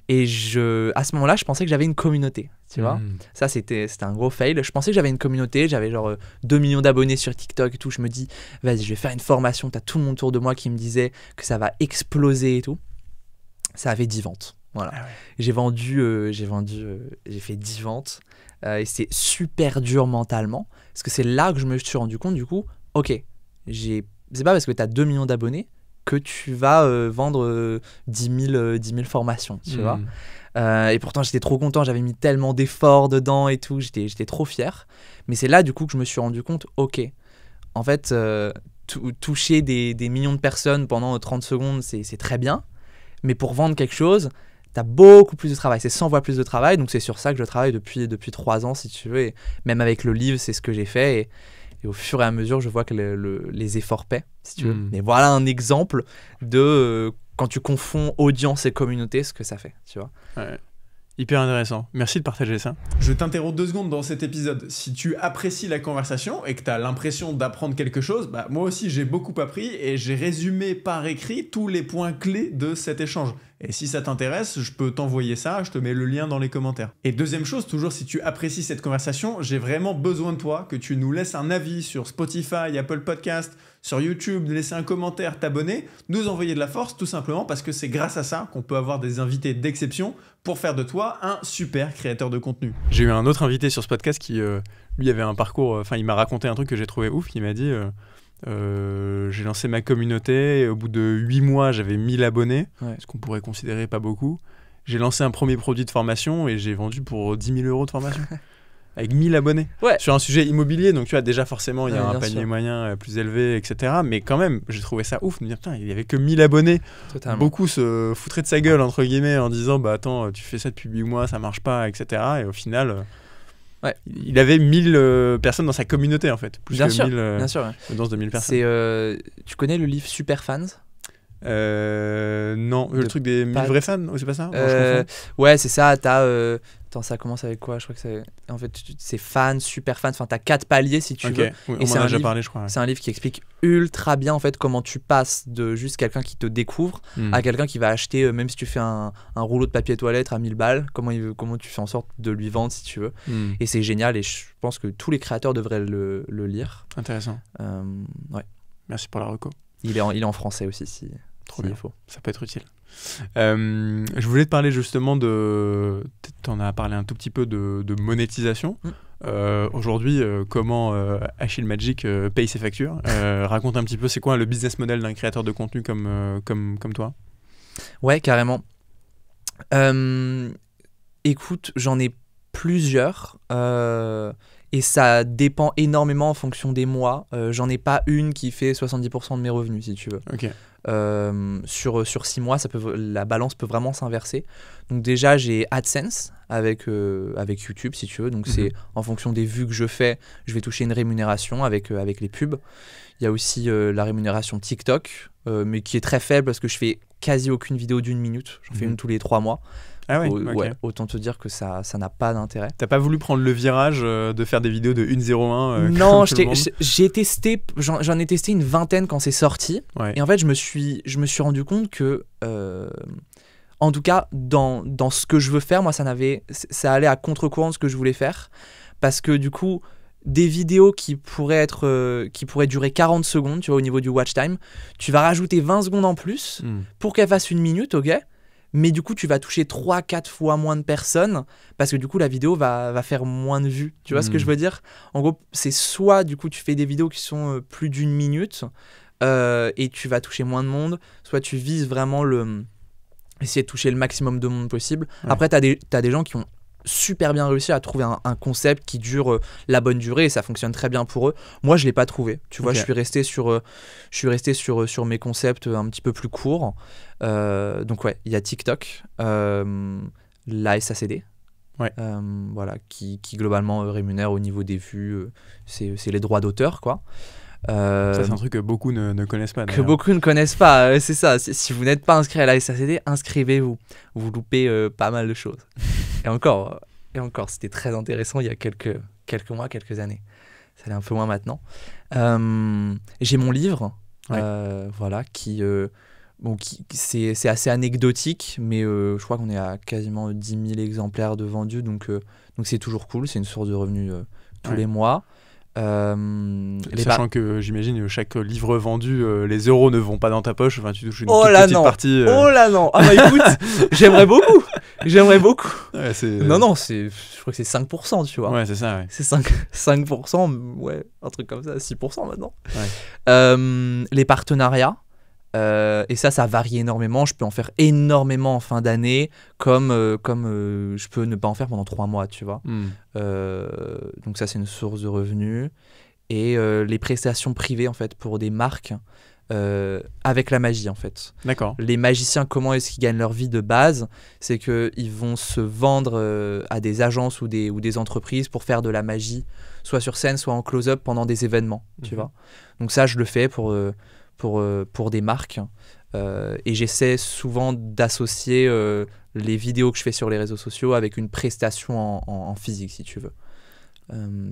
et à ce moment-là je pensais que j'avais une communauté, tu vois. Ça c'était un gros fail. Je pensais que j'avais une communauté, j'avais genre 2 millions d'abonnés sur TikTok et tout. Je me dis vas-y, je vais faire une formation. T'as tout le monde autour de moi qui me disait que ça va exploser et tout. Ça avait 10 ventes, voilà. J'ai fait 10 ventes et c'est super dur mentalement parce que c'est là que je me suis rendu compte du coup, ok, c'est pas parce que tu as 2 millions d'abonnés que tu vas vendre 10 000 formations, tu vois. Et pourtant, j'étais trop content, j'avais mis tellement d'efforts dedans et tout, j'étais trop fier. Mais c'est là, du coup, que je me suis rendu compte, ok, en fait, toucher des millions de personnes pendant 30 secondes, c'est très bien. Mais pour vendre quelque chose, tu as beaucoup plus de travail, c'est 100 fois plus de travail. Donc c'est sur ça que je travaille depuis 3 ans, si tu veux. Et même avec le livre, c'est ce que j'ai fait. Et au fur et à mesure, je vois que les efforts paient, si tu veux. Mais voilà un exemple de quand tu confonds audience et communauté, ce que ça fait, tu vois. Ouais. Hyper intéressant. Merci de partager ça. Je t'interromps 2 secondes dans cet épisode. Si tu apprécies la conversation et que tu as l'impression d'apprendre quelque chose, bah moi aussi j'ai beaucoup appris et j'ai résumé par écrit tous les points clés de cet échange. Et si ça t'intéresse, je peux t'envoyer ça, je te mets le lien dans les commentaires. Et deuxième chose, toujours si tu apprécies cette conversation, j'ai vraiment besoin de toi, que tu nous laisses un avis sur Spotify, Apple Podcast, sur YouTube, laisser un commentaire, t'abonner, nous envoyer de la force, tout simplement parce que c'est grâce à ça qu'on peut avoir des invités d'exception pour faire de toi un super créateur de contenu. J'ai eu un autre invité sur ce podcast qui, lui, avait un parcours, il m'a raconté un truc que j'ai trouvé ouf, il m'a dit... j'ai lancé ma communauté et au bout de 8 mois j'avais 1000 abonnés, ce qu'on pourrait considérer pas beaucoup. J'ai lancé un premier produit de formation et j'ai vendu pour 10 000 euros de formation avec 1000 abonnés sur un sujet immobilier. Donc tu vois, déjà forcément il y a un panier moyen plus élevé, etc. Mais quand même j'ai trouvé ça ouf de me dire putain, il y avait que 1000 abonnés. Totalement. Beaucoup se foutraient de sa gueule entre guillemets en disant bah attends, tu fais ça depuis 8 mois, ça marche pas, etc. Et au final il avait 1000 personnes dans sa communauté en fait, plus bien que sûr, 1000 bien sûr, dans 2000 personnes. Tu connais le livre Super Fans? Non, le truc des 1000 vrais fans, c'est pas ça? Ouais, c'est ça. T'as Attends, ça commence avec quoi? Je crois que c'est. En fait, c'est fan, super fan. Enfin, t'as 4 paliers si tu veux. Oui, Et on c'est en a un déjà livre- parlé, je crois. C'est un livre qui explique ultra bien en fait comment tu passes de juste quelqu'un qui te découvre à quelqu'un qui va acheter, même si tu fais un rouleau de papier toilette à 1000 balles, comment tu fais en sorte de lui vendre si tu veux. Et c'est génial et je pense que tous les créateurs devraient le lire. Intéressant. Ouais. Merci pour la reco. Il est en français aussi si Trop il bien. faut. Ça peut être utile. Je voulais te parler justement de... Tu en as parlé un tout petit peu de monétisation. Aujourd'hui, comment Achille Magic paye ses factures. Raconte un petit peu, c'est quoi le business model d'un créateur de contenu comme toi? Ouais, carrément. Écoute, j'en ai plusieurs. Et ça dépend énormément en fonction des mois. J'en ai pas une qui fait 70% de mes revenus, si tu veux. Ok. Sur 6 mois, la balance peut vraiment s'inverser. Donc déjà, j'ai AdSense avec YouTube, si tu veux. Donc c'est en fonction des vues que je fais, je vais toucher une rémunération avec les pubs. Il y a aussi la rémunération TikTok, mais qui est très faible parce que je fais quasi aucune vidéo d'1 minute. J'en fais une tous les 3 mois. Ah ouais, ouais, autant te dire que ça n'a pas d'intérêt. T'as pas voulu prendre le virage de faire des vidéos de 1.01 Non, j'ai testé, j'en ai testé une vingtaine quand c'est sorti. Ouais. Et en fait, je me suis rendu compte que, en tout cas, dans ce que je veux faire, moi, ça allait à contre-courant de ce que je voulais faire. Parce que du coup, des vidéos qui pourraient durer 40 secondes, tu vois, au niveau du watch time, tu vas rajouter 20 secondes en plus pour qu'elles fassent 1 minute, ok ? Mais du coup, tu vas toucher 3-4 fois moins de personnes parce que du coup, la vidéo va faire moins de vues. Tu vois ce que je veux dire? En gros, c'est soit du coup, tu fais des vidéos qui sont plus d'1 minute et tu vas toucher moins de monde, soit tu vises vraiment essayer de toucher le maximum de monde possible. Ouais. Après, t'as des gens qui ont super bien réussi à trouver un concept qui dure la bonne durée et ça fonctionne très bien pour eux. Moi, je l'ai pas trouvé. Tu vois, je suis resté sur mes concepts un petit peu plus courts. Donc ouais, il y a TikTok, la SACD, voilà, qui globalement rémunère au niveau des vues. C'est les droits d'auteur, quoi. Ça, c'est un truc que beaucoup ne connaissent pas. Que beaucoup ne connaissent pas, c'est ça. Si vous n'êtes pas inscrit à la SACD, inscrivez-vous. Vous loupez pas mal de choses. Et encore, c'était très intéressant il y a quelques mois, quelques années. Ça l'est un peu moins maintenant. J'ai mon livre, voilà, qui c'est assez anecdotique, mais je crois qu'on est à quasiment 10 000 exemplaires de vendus, donc c'est toujours cool. C'est une source de revenus tous les mois. Sachant que j'imagine chaque livre vendu, les euros ne vont pas dans ta poche, enfin tu touches une toute petite partie. Oh là non. Ah bah écoute, j'aimerais beaucoup. Ouais, non, je crois que c'est 5%, tu vois. Ouais, c'est ça. Ouais. C'est 5%, ouais, un truc comme ça, 6% maintenant. Ouais. Les partenariats. Et ça varie énormément. Je peux en faire énormément en fin d'année, comme je peux ne pas en faire pendant 3 mois, tu vois. Donc ça, c'est une source de revenus. Et les prestations privées, en fait, pour des marques avec la magie, en fait. D'accord. Les magiciens, comment est-ce qu'ils gagnent leur vie de base? C'est qu'ils vont se vendre à des agences ou des entreprises pour faire de la magie, soit sur scène, soit en close-up pendant des événements, tu vois. Donc ça, je le fais pour des marques et j'essaie souvent d'associer les vidéos que je fais sur les réseaux sociaux avec une prestation en physique, si tu veux.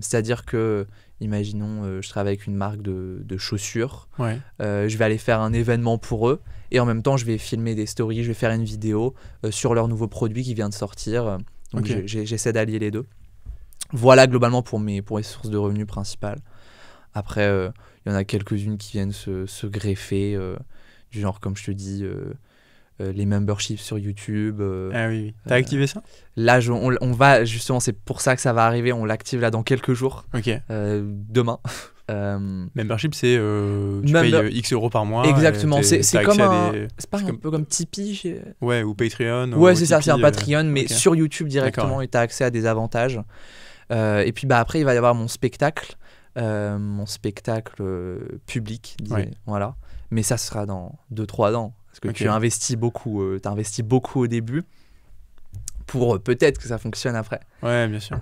C'est-à-dire que, imaginons, je travaille avec une marque de chaussures, je vais aller faire un événement pour eux et en même temps je vais filmer des stories, je vais faire une vidéo sur leur nouveau produit qui vient de sortir. Donc j'essaie d'allier les deux. Voilà globalement pour mes sources de revenus principales. Après, il y en a quelques-unes qui viennent se greffer, du genre, comme je te dis, les memberships sur YouTube. Ah oui. T'as activé ça? Là, on va, justement, c'est pour ça que ça va arriver, on l'active là dans quelques jours. Ok. Demain. Membership, c'est tu payes X euros par mois. Exactement, c'est comme c'est pas un peu comme Tipeee Ouais, ou Patreon. Ouais, c'est ça, c'est un Patreon, mais sur YouTube directement, et t'as accès à des avantages. Et puis après, il va y avoir mon spectacle. Public, voilà. Mais ça sera dans 2-3 ans parce que tu investis beaucoup, au début pour peut-être que ça fonctionne après. Ouais, bien sûr.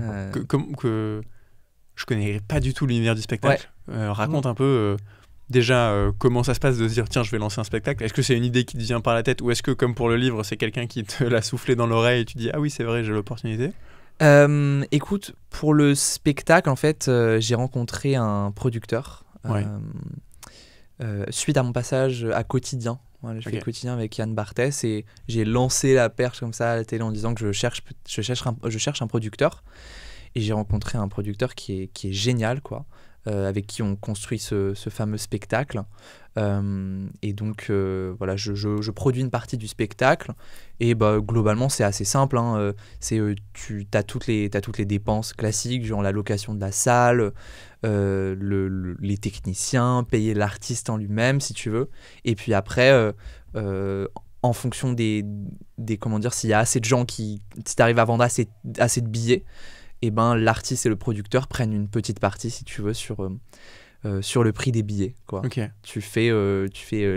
Je connais pas du tout l'univers du spectacle. Raconte un peu déjà comment ça se passe de se dire tiens, je vais lancer un spectacle. Est-ce que c'est une idée qui te vient par la tête ou est-ce que comme pour le livre, c'est quelqu'un qui te l'a soufflé dans l'oreille et tu dis ah oui, c'est vrai, j'ai l'opportunité? Écoute, pour le spectacle, en fait, j'ai rencontré un producteur Ouais. suite à mon passage à Quotidien. Voilà, je fais Ok. Quotidien avec Yann Barthès et j'ai lancé la perche comme ça à la télé en disant que je cherche un producteur. Et j'ai rencontré un producteur qui est génial, quoi, avec qui on construit ce fameux spectacle. Et donc, voilà, je produis une partie du spectacle. Et bah, globalement, c'est assez simple. Hein, tu as toutes les dépenses classiques, genre la location de la salle, les techniciens, payer l'artiste en lui-même, si tu veux. Et puis après, en fonction comment dire, s'il y a assez de gens si tu arrives à vendre assez de billets, et ben l'artiste et le producteur prennent une petite partie, si tu veux, sur le prix des billets, quoi. Ok. Tu fais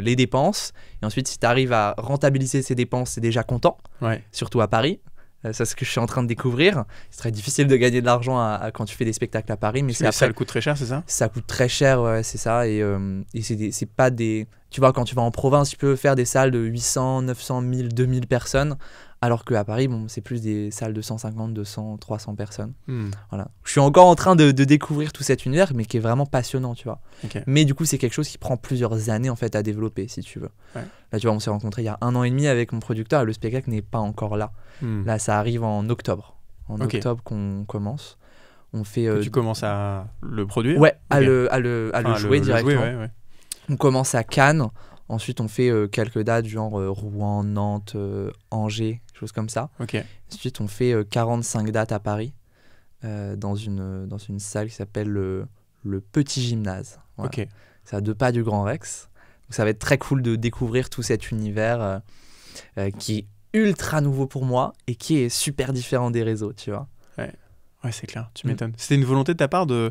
les dépenses, et ensuite, si tu arrives à rentabiliser ces dépenses, c'est déjà content, Ouais. surtout à Paris. Ça, c'est ce que je suis en train de découvrir. C'est très difficile de gagner de l'argent quand tu fais des spectacles à Paris, mais c'est Les salles après, coûtent très cher, c'est ça? ça coûte très cher, ouais, c'est ça. Et c'est pas des. Tu vois, quand tu vas en province, tu peux faire des salles de 800, 900, 1000, 2000 personnes. Alors qu'à Paris, bon, c'est plus des salles de 150, 200, 300 personnes. Voilà. Je suis encore en train de découvrir tout cet univers, mais qui est vraiment passionnant, tu vois. Ok. Mais du coup, c'est quelque chose qui prend plusieurs années en fait à développer, si tu veux. Ouais. Là, tu vois, on s'est rencontrés il y a 1 an et demi avec mon producteur et le spectacle n'est pas encore là. Là, ça arrive en octobre. En Ok. octobre qu'on commence. On fait. Que tu commences à le produire? Ouais, à Ok. le Enfin, jouer directement. ouais, ouais. On commence à Cannes. Ensuite, on fait quelques dates, genre Rouen, Nantes, Angers, choses comme ça. Ok. Ensuite, on fait 45 dates à Paris, dans une salle qui s'appelle le Petit Gymnase. Voilà. Ok. C'est à 2 pas du Grand Rex. Donc, ça va être très cool de découvrir tout cet univers qui est ultra nouveau pour moi et qui est super différent des réseaux, tu vois. Ouais, c'est clair, tu m'étonnes. C'était une volonté de ta part de,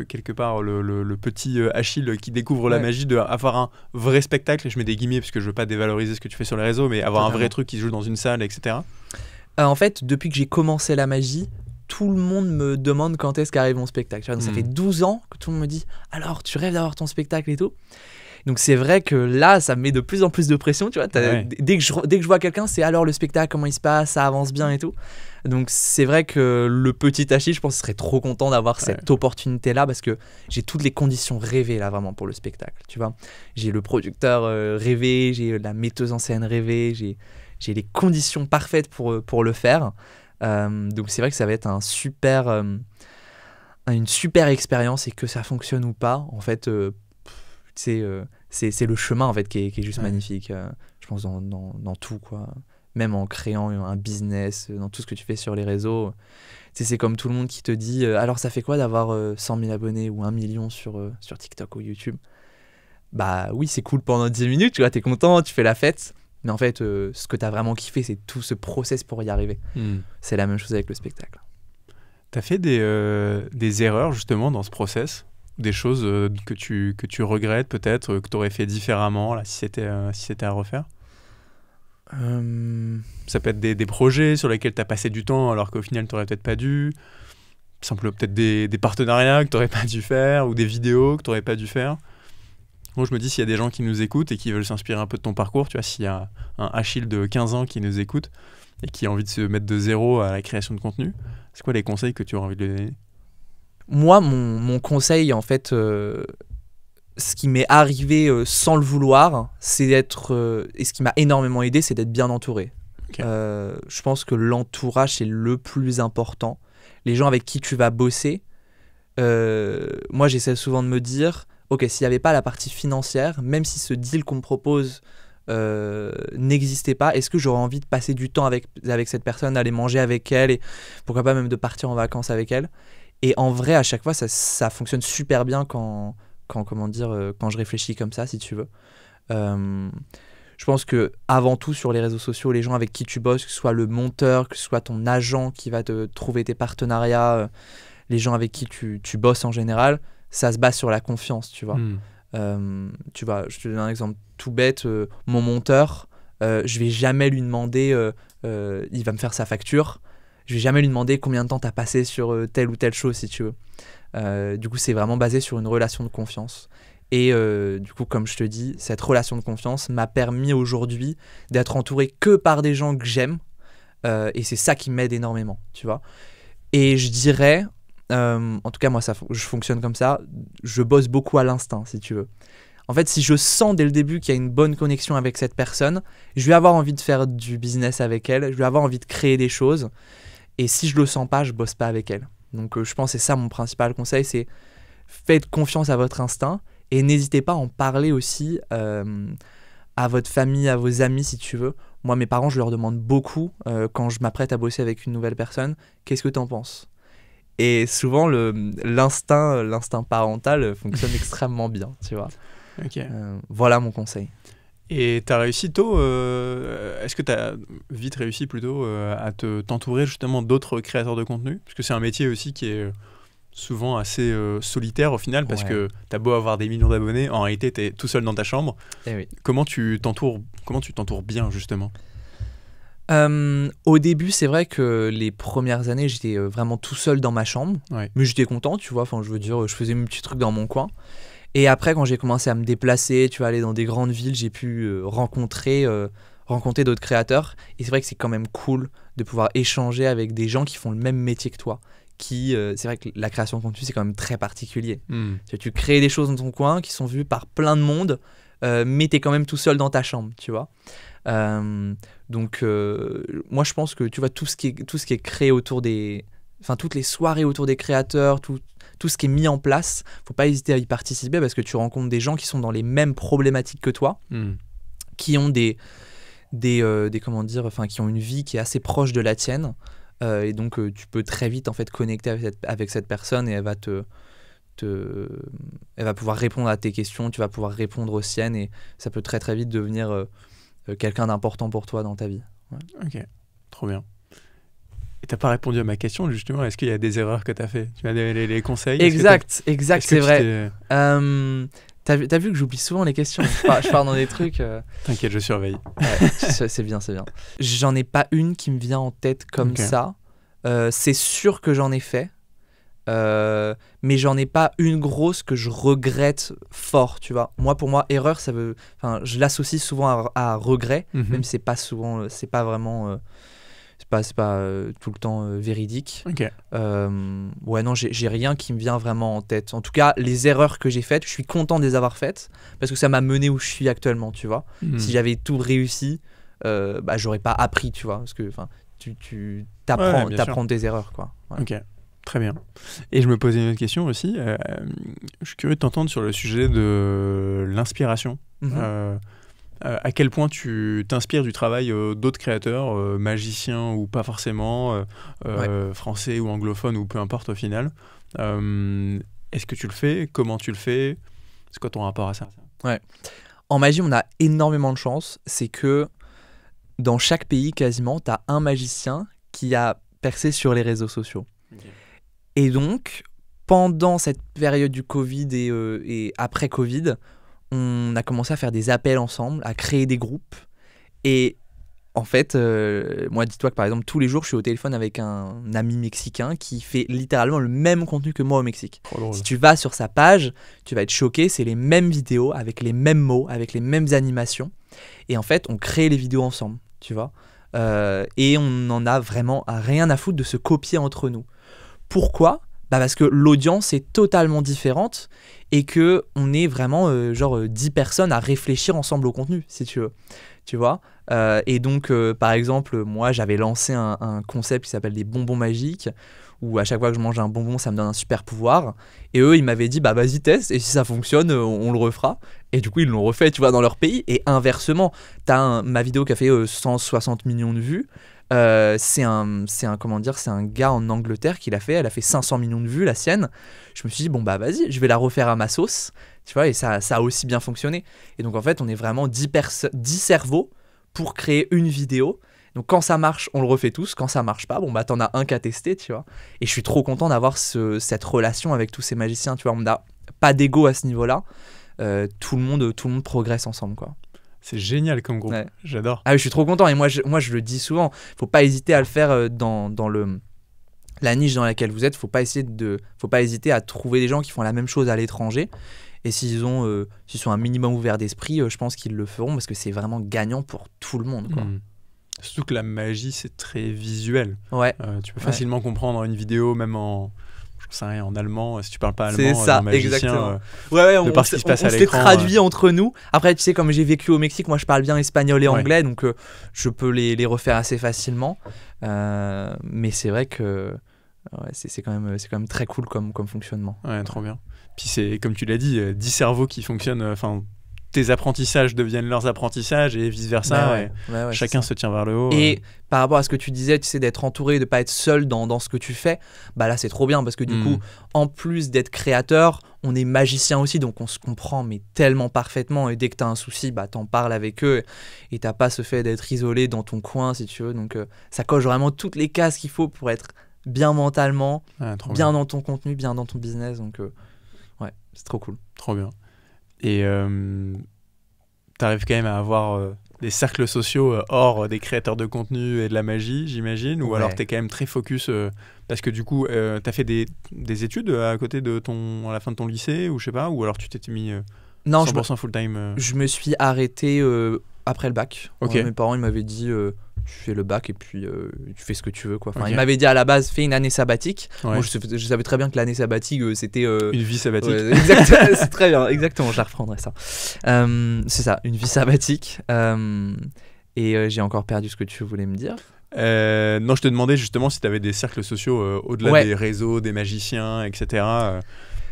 quelque part, le petit Achille qui découvre la Ouais. magie d'avoir un vrai spectacle, et je mets des guillemets parce que je veux pas dévaloriser ce que tu fais sur les réseaux, mais avoir un vrai Totalement. truc qui se joue dans une salle, etc. En fait, depuis que j'ai commencé la magie, tout le monde me demande quand est-ce qu'arrive mon spectacle. Tu vois, donc ça fait 12 ans que tout le monde me dit « Alors, tu rêves d'avoir ton spectacle et tout ?» Donc c'est vrai que là, ça me met de plus en plus de pression, tu vois. Ouais. Dès que je vois quelqu'un, c'est alors le spectacle, comment il se passe, ça avance bien et tout. Donc c'est vrai que le petit Achille, je pense, serait trop content d'avoir cette opportunité-là parce que j'ai toutes les conditions rêvées là vraiment pour le spectacle, tu vois. J'ai le producteur rêvé, j'ai la metteuse en scène rêvée, j'ai les conditions parfaites pour le faire. Donc c'est vrai que ça va être une super expérience, et que ça fonctionne ou pas, en fait, c'est le chemin en fait qui est juste magnifique, je pense, dans tout, quoi. Même en créant un business, dans tout ce que tu fais sur les réseaux. C'est comme tout le monde qui te dit alors ça fait quoi d'avoir 100 000 abonnés ou 1 million sur TikTok ou YouTube. Bah oui, c'est cool pendant 10 minutes, tu vois, t'es content, tu fais la fête. Mais en fait, ce que t'as vraiment kiffé, c'est tout ce process pour y arriver. C'est la même chose avec le spectacle. T'as fait des erreurs justement dans ce process? Des choses que tu regrettes peut-être, que tu aurais fait différemment là, si c'était à refaire? Ça peut être des projets sur lesquels tu as passé du temps alors qu'au final tu n'aurais peut-être pas dû. Simplement peut-être des partenariats que tu n'aurais pas dû faire, ou des vidéos que tu n'aurais pas dû faire. Moi je me dis, s'il y a des gens qui nous écoutent et qui veulent s'inspirer un peu de ton parcours, tu vois, s'il y a un Achille de 15 ans qui nous écoute et qui a envie de se mettre de zéro à la création de contenu, c'est quoi les conseils que tu aurais envie de lui donner? Moi, mon conseil, en fait, ce qui m'est arrivé sans le vouloir, c'est d'être... et ce qui m'a énormément aidé, c'est d'être bien entouré. Okay. Je pense que l'entourage, c'est le plus important. Les gens avec qui tu vas bosser, moi, j'essaie souvent de me dire, ok, s'il n'y avait pas la partie financière, même si ce deal qu'on me propose n'existait pas, est-ce que j'aurais envie de passer du temps avec cette personne, d'aller manger avec elle, et pourquoi pas même de partir en vacances avec elle? Et en vrai, à chaque fois, ça fonctionne super bien quand je réfléchis comme ça, si tu veux. Je pense que avant tout, sur les réseaux sociaux, les gens avec qui tu bosses, que ce soit le monteur, que ce soit ton agent qui va te trouver tes partenariats, les gens avec qui tu bosses en général, ça se base sur la confiance, tu vois. Tu vois, je te donne un exemple tout bête. Mon monteur, je vais jamais lui demander, il va me faire sa facture. Je vais jamais lui demander combien de temps tu as passé sur telle ou telle chose, si tu veux. Du coup, c'est vraiment basé sur une relation de confiance. Et du coup, comme je te dis, cette relation de confiance m'a permis aujourd'hui d'être entouré que par des gens que j'aime, et c'est ça qui m'aide énormément, tu vois. Et je dirais, en tout cas moi je fonctionne comme ça, je bosse beaucoup à l'instinct si tu veux. En fait, si je sens dès le début qu'il y a une bonne connexion avec cette personne, je vais avoir envie de faire du business avec elle, je vais avoir envie de créer des choses. Et si je le sens pas, je bosse pas avec elle. Donc je pense que c'est ça mon principal conseil, c'est faites confiance à votre instinct et n'hésitez pas à en parler aussi à votre famille, à vos amis si tu veux. Moi, mes parents, je leur demande beaucoup quand je m'apprête à bosser avec une nouvelle personne, qu'est-ce que t'en penses ? Et souvent, l'instinct parental fonctionne extrêmement bien, tu vois. Ok. Voilà mon conseil. Et tu as réussi tôt, est-ce que tu as vite réussi plutôt à t'entourer justement d'autres créateurs de contenu ? Parce que c'est un métier aussi qui est souvent assez solitaire au final, parce que tu as beau avoir des millions d'abonnés, en réalité tu es tout seul dans ta chambre. Eh oui. Comment tu t'entoures bien justement ? Au début, c'est vrai que les premières années, j'étais vraiment tout seul dans ma chambre, mais j'étais content, tu vois, enfin je veux dire, je faisais mes petits trucs dans mon coin. Et après, quand j'ai commencé à me déplacer, tu vois, aller dans des grandes villes, j'ai pu rencontrer d'autres créateurs. Et c'est vrai que c'est quand même cool de pouvoir échanger avec des gens qui font le même métier que toi. C'est vrai que la création de contenu, c'est quand même très particulier. Tu crées des choses dans ton coin qui sont vues par plein de monde, mais tu es quand même tout seul dans ta chambre, tu vois. Donc, moi, je pense que tu vois, tout ce qui est créé autour des... Enfin, toutes les soirées autour des créateurs, tout ce qui est mis en place, faut pas hésiter à y participer parce que tu rencontres des gens qui sont dans les mêmes problématiques que toi, qui ont comment dire, enfin qui ont une vie qui est assez proche de la tienne, et donc tu peux très vite en fait connecter avec cette personne et elle va pouvoir répondre à tes questions, tu vas pouvoir répondre aux siennes et ça peut très très vite devenir quelqu'un d'important pour toi dans ta vie. Ouais. Ok, trop bien. Et t'as pas répondu à ma question justement, est-ce qu'il y a des erreurs que t'as fait ? Tu as les conseils ? Exact, c'est vrai. T'as vu que j'oublie souvent les questions, je pars dans des trucs... T'inquiète, je surveille. Ouais, c'est bien. J'en ai pas une qui me vient en tête comme ça. C'est sûr que j'en ai fait, mais j'en ai pas une grosse que je regrette fort, tu vois. Pour moi, erreur, je l'associe souvent à regret, même si c'est pas souvent, c'est pas vraiment... c'est pas tout le temps véridique. Non, j'ai rien qui me vient vraiment en tête. En tout cas, les erreurs que j'ai faites, je suis content de les avoir faites parce que ça m'a mené où je suis actuellement, tu vois. Si j'avais tout réussi, j'aurais pas appris, tu vois, parce que tu t'apprends tes erreurs, quoi. Ouais. Ok, très bien. Et je me posais une autre question aussi. Je suis curieux de t'entendre sur le sujet de l'inspiration. À quel point tu t'inspires du travail d'autres créateurs, magiciens ou pas forcément, français ou anglophones ou peu importe au final. Est-ce que tu le fais ? Comment tu le fais ? C'est quoi ton rapport à ça ? Ouais. En magie, on a énormément de chance. C'est que dans chaque pays, quasiment, tu as un magicien qui a percé sur les réseaux sociaux. Et donc, pendant cette période du Covid et après Covid, on a commencé à faire des appels ensemble, à créer des groupes. Et en fait, moi, dis-toi que par exemple, tous les jours, je suis au téléphone avec un ami mexicain qui fait littéralement le même contenu que moi au Mexique. Si tu vas sur sa page, tu vas être choqué, c'est les mêmes vidéos, avec les mêmes mots, avec les mêmes animations. Et en fait, on crée les vidéos ensemble, tu vois. Et on n'en a vraiment rien à foutre de se copier entre nous. Pourquoi ? Parce que l'audience est totalement différente et qu'on est vraiment 10 personnes à réfléchir ensemble au contenu, si tu veux. Tu vois ? Et donc, par exemple, moi, j'avais lancé un concept qui s'appelle des bonbons magiques, où à chaque fois que je mange un bonbon, ça me donne un super pouvoir. Et eux, ils m'avaient dit, vas-y, teste, et si ça fonctionne, on le refera. Et du coup, ils l'ont refait, tu vois, dans leur pays. Et inversement, t'as ma vidéo qui a fait 160 millions de vues. C'est un gars en Angleterre qui l'a fait, elle a fait 500 millions de vues, la sienne. Je me suis dit, vas-y, je vais la refaire à ma sauce, tu vois, et ça a aussi bien fonctionné. Et donc en fait, on est vraiment 10 cerveaux pour créer une vidéo. Donc quand ça marche, on le refait tous, quand ça marche pas, t'en as un qu'à tester, tu vois. Et je suis trop content d'avoir cette relation avec tous ces magiciens, tu vois, on n'a pas d'ego à ce niveau-là. Tout le monde progresse ensemble, quoi. C'est génial comme groupe, j'adore. Ah oui, je suis trop content et moi je le dis souvent, faut pas hésiter à le faire dans la niche dans laquelle vous êtes, faut pas hésiter à trouver des gens qui font la même chose à l'étranger et s'ils sont un minimum ouverts d'esprit, je pense qu'ils le feront parce que c'est vraiment gagnant pour tout le monde, quoi. Surtout que la magie, c'est très visuel. Ouais. Tu peux facilement comprendre une vidéo, même en... Je sais rien, en allemand, si tu parles pas C'est allemand, ça, un magicien, exactement. Ouais, de par ce qui se passe à se les l'écran. traduit entre nous. Après, tu sais, comme j'ai vécu au Mexique, moi je parle bien espagnol et anglais, donc je peux les refaire assez facilement. Mais c'est vrai que c'est quand même très cool comme fonctionnement. Ouais, trop bien. Puis c'est, comme tu l'as dit, 10 cerveaux qui fonctionnent. Enfin, tes apprentissages deviennent leurs apprentissages et vice-versa. Chacun se tient vers le haut. Et par rapport à ce que tu disais, tu sais, d'être entouré, de ne pas être seul dans ce que tu fais, bah là c'est trop bien parce que du coup, en plus d'être créateur, on est magicien aussi, donc on se comprend mais tellement parfaitement, et dès que tu as un souci, bah t'en parles avec eux et t'as pas ce fait d'être isolé dans ton coin si tu veux, donc ça coche vraiment toutes les cases qu'il faut pour être bien mentalement, bien dans ton contenu, bien dans ton business, donc ouais, c'est trop cool. Trop bien. Et t'arrives quand même à avoir des cercles sociaux hors des créateurs de contenu et de la magie, j'imagine, ou alors t'es quand même très focus parce que du coup, t'as fait des études à côté de à la fin de ton lycée, ou je sais pas, ou alors tu t'étais mis 100% full-time Je me suis arrêté après le bac. Mes parents ils m'avaient dit tu fais le bac et puis tu fais ce que tu veux, quoi. Enfin, ils m'avaient dit à la base fais une année sabbatique. Moi je savais très bien que l'année sabbatique c'était une vie sabbatique. C'est très bien, exactement, je la reprendrai ça. C'est ça, une vie sabbatique. Et j'ai encore perdu ce que tu voulais me dire. Non, je te demandais justement si tu avais des cercles sociaux au-delà des réseaux, des magiciens, etc.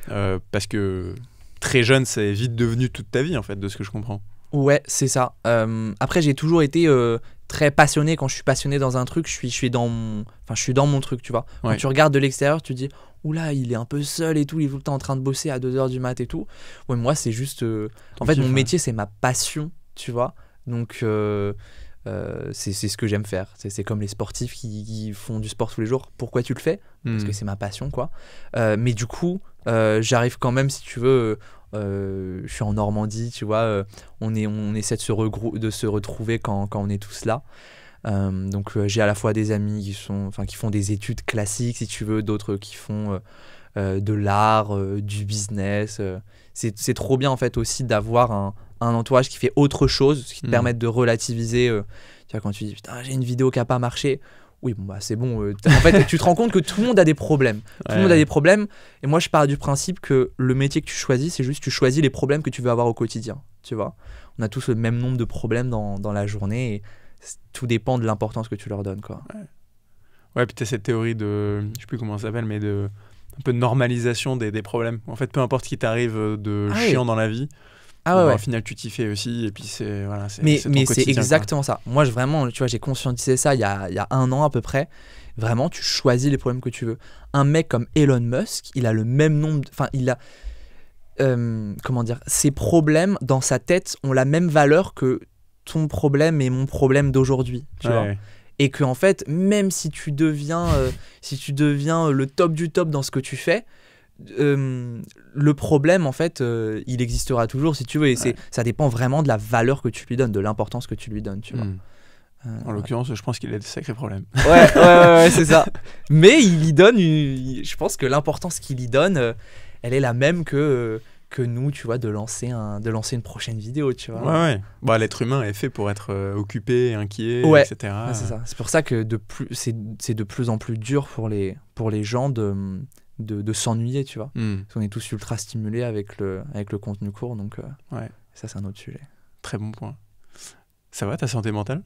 Parce que très jeune, c'est vite devenu toute ta vie, en fait, de ce que je comprends. Ouais, c'est ça. Après, j'ai toujours été très passionné. Quand je suis passionné dans un truc, je suis dans mon truc, tu vois. Quand tu regardes de l'extérieur, tu te dis oula, il est un peu seul et tout, il est tout le temps en train de bosser à 2h du mat et tout. Ouais, moi, c'est juste. En fait, mon métier, c'est ma passion, tu vois. Donc, c'est ce que j'aime faire. C'est comme les sportifs qui font du sport tous les jours. Pourquoi tu le fais ? Parce que c'est ma passion, quoi. Mais du coup, j'arrive quand même, si tu veux. Je suis en Normandie, tu vois, on essaie de se retrouver quand on est tous là. Donc j'ai à la fois des amis qui font des études classiques, si tu veux, d'autres qui font de l'art, du business. C'est trop bien en fait aussi d'avoir un entourage qui fait autre chose, qui te permet de relativiser. Tu vois, quand tu dis putain, j'ai une vidéo qui n'a pas marché. Oui, bon, bah c'est bon. En fait, tu te rends compte que tout le monde a des problèmes. Tout le monde a des problèmes. Et moi, je pars du principe que le métier que tu choisis, c'est juste tu choisis les problèmes que tu veux avoir au quotidien. Tu vois, on a tous le même nombre de problèmes dans la journée. Et tout dépend de l'importance que tu leur donnes, quoi. Ouais, puis tu as cette théorie de, je sais plus comment ça s'appelle, mais un peu de normalisation des problèmes. En fait, peu importe ce qui t'arrive de chiant dans la vie, au final, tu t'y fais aussi, et puis c'est c'est exactement ça. Moi, vraiment, tu vois, j'ai conscientisé ça il y a 1 an à peu près. Vraiment, tu choisis les problèmes que tu veux. Un mec comme Elon Musk, il a le même nombre... Enfin, il a... comment dire ? Ses problèmes, dans sa tête, ont la même valeur que ton problème et mon problème d'aujourd'hui, tu vois. Et que, en fait, même si tu deviens le top du top dans ce que tu fais... le problème en fait il existera toujours si tu veux, et ça dépend vraiment de la valeur que tu lui donnes, de l'importance que tu lui donnes, tu vois. En l'occurrence, je pense qu'il a des sacrés problèmes. Ouais, c'est ça. Mais il y donne je pense que l'importance qu'il y donne elle est la même que nous, tu vois, de lancer une prochaine vidéo, tu vois. Ouais. Bah, l'être humain est fait pour être occupé, inquiet, etc. Ouais, c'est ça. C'est pour ça que c'est de plus en plus dur pour les gens de s'ennuyer, tu vois. Parce qu'on est tous ultra stimulés avec le contenu court, donc ça c'est un autre sujet. Très bon point. Ça va ta santé mentale ?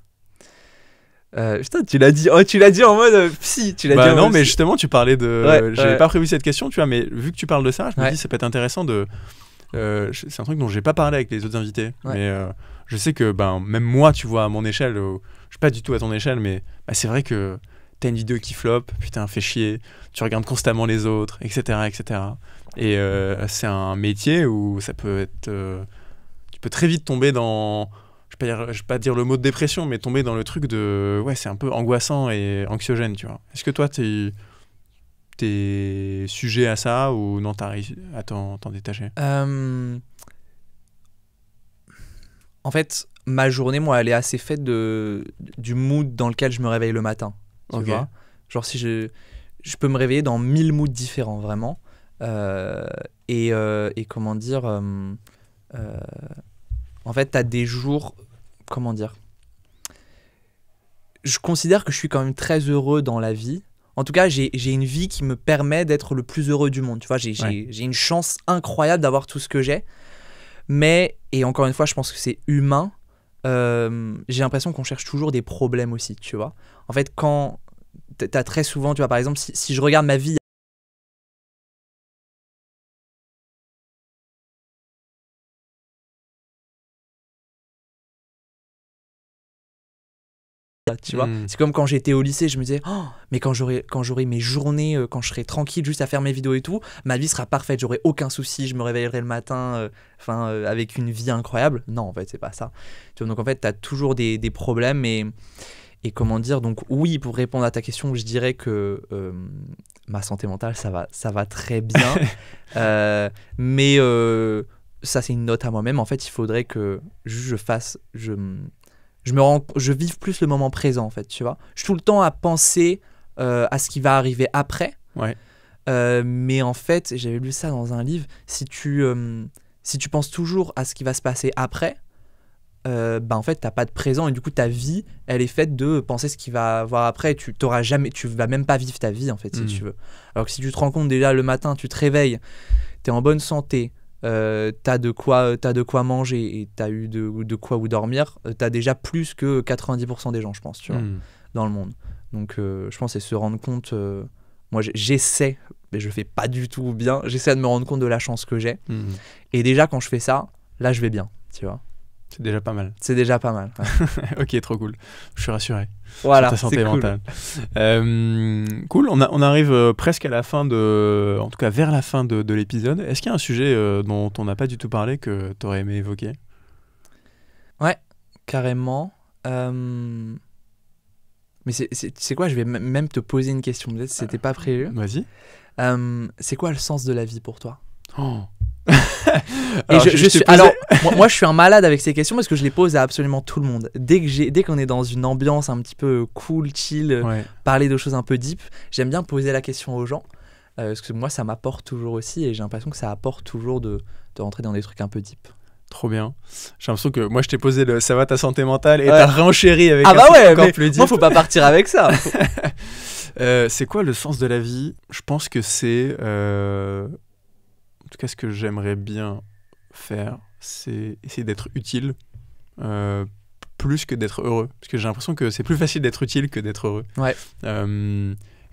Putain, tu l'as dit en mode psy, non, mais justement tu parlais de j'avais pas prévu cette question, tu vois, mais vu que tu parles de ça, je me dis ça peut être intéressant de c'est un truc dont j'ai pas parlé avec les autres invités, mais je sais que même moi, tu vois, à mon échelle, je suis pas du tout à ton échelle, mais c'est vrai que t'as une vidéo qui flop, putain, fais chier, tu regardes constamment les autres, etc. Et c'est un métier où ça peut être... tu peux très vite tomber dans... Je vais pas dire le mot de dépression, mais tomber dans le truc de... Ouais, c'est un peu angoissant et anxiogène, tu vois. Est-ce que toi, t'es sujet à ça, ou non, t'as réussi à t'en détacher ? En fait, ma journée, moi, elle est assez faite du mood dans lequel je me réveille le matin. Tu vois, genre si je peux me réveiller dans 1000 moods différents, vraiment, et comment dire, en fait t'as des jours, comment dire, je considère que je suis quand même très heureux dans la vie. En tout cas, j'ai une vie qui me permet d'être le plus heureux du monde. Tu vois, j'ai une chance incroyable d'avoir tout ce que j'ai. Mais, et encore une fois, je pense que c'est humain. J'ai l'impression qu'on cherche toujours des problèmes aussi, tu vois. En fait, quand t'as très souvent, tu vois, par exemple, si je regarde ma vie, tu vois, c'est comme quand j'étais au lycée, je me disais, oh, mais quand j'aurai mes journées, quand je serai tranquille juste à faire mes vidéos et tout, ma vie sera parfaite, j'aurai aucun souci, je me réveillerai le matin, avec une vie incroyable. Non, en fait, c'est pas ça. Tu vois, donc en fait, t'as toujours des problèmes et comment dire, donc oui, pour répondre à ta question, je dirais que ma santé mentale, ça va très bien. Mais ça, c'est une note à moi-même. En fait, il faudrait que je vive plus le moment présent, en fait, tu vois. Je suis tout le temps à penser à ce qui va arriver après. Ouais. Mais en fait, j'avais lu ça dans un livre, si tu penses toujours à ce qui va se passer après, en fait, t'as pas de présent et du coup, ta vie, elle est faite de penser ce qu'il va avoir après et tu vas même pas vivre ta vie, en fait, si tu veux. Alors que si tu te rends compte déjà le matin, tu te réveilles, t'es en bonne santé, t'as de quoi manger et t'as eu de quoi où dormir, t'as déjà plus que 90% des gens, je pense, tu vois, dans le monde. Donc je pense que c'est se rendre compte, moi j'essaie, mais je fais pas du tout bien, j'essaie de me rendre compte de la chance que j'ai, et déjà quand je fais ça, là je vais bien, tu vois. C'est déjà pas mal. C'est déjà pas mal. Ouais. Ok, trop cool. Je suis rassuré. Voilà, sur ta santé c'est mentale. Cool. On arrive presque à la fin en tout cas vers la fin de l'épisode. Est-ce qu'il y a un sujet dont on n'a pas du tout parlé que tu aurais aimé évoquer ? Ouais, carrément. Mais c'est quoi ? Je vais même te poser une question. Peut-être si c'était pas prévu. Vas-y. C'est quoi le sens de la vie pour toi ? Oh. Alors, moi, je suis un malade avec ces questions parce que je les pose à absolument tout le monde. Dès qu'on est dans une ambiance un petit peu cool, chill, parler de choses un peu deep, j'aime bien poser la question aux gens parce que moi, ça m'apporte toujours aussi et j'ai l'impression que ça apporte toujours de rentrer dans des trucs un peu deep. Trop bien. J'ai l'impression que moi, je t'ai posé le ça va ta santé mentale et t'as renchéri avec un truc encore plus deep. Moi, faut pas partir avec ça. C'est quoi le sens de la vie ? Je pense que c'est... En tout cas, ce que j'aimerais bien faire, c'est essayer d'être utile plus que d'être heureux. Parce que j'ai l'impression que c'est plus facile d'être utile que d'être heureux. Ouais.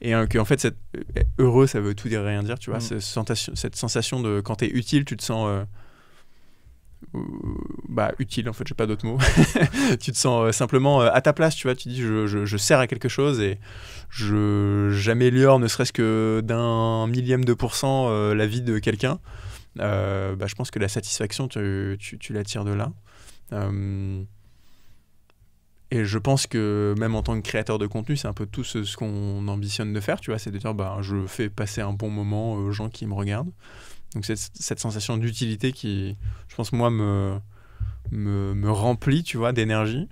Et qu'en fait, heureux, ça veut tout dire rien dire. Tu vois, cette sensation de quand t'es utile, tu te sens utile, en fait, j'ai pas d'autres mots. Tu te sens simplement à ta place, tu vois. Tu dis, je sers à quelque chose et j'améliore ne serait-ce que d'un millième de % la vie de quelqu'un. Je pense que la satisfaction, tu la tires de là. Et je pense que même en tant que créateur de contenu, c'est un peu tout ce qu'on ambitionne de faire, tu vois, c'est de dire, je fais passer un bon moment aux gens qui me regardent. Donc cette sensation d'utilité qui, je pense, moi, me remplit, tu vois, d'énergie.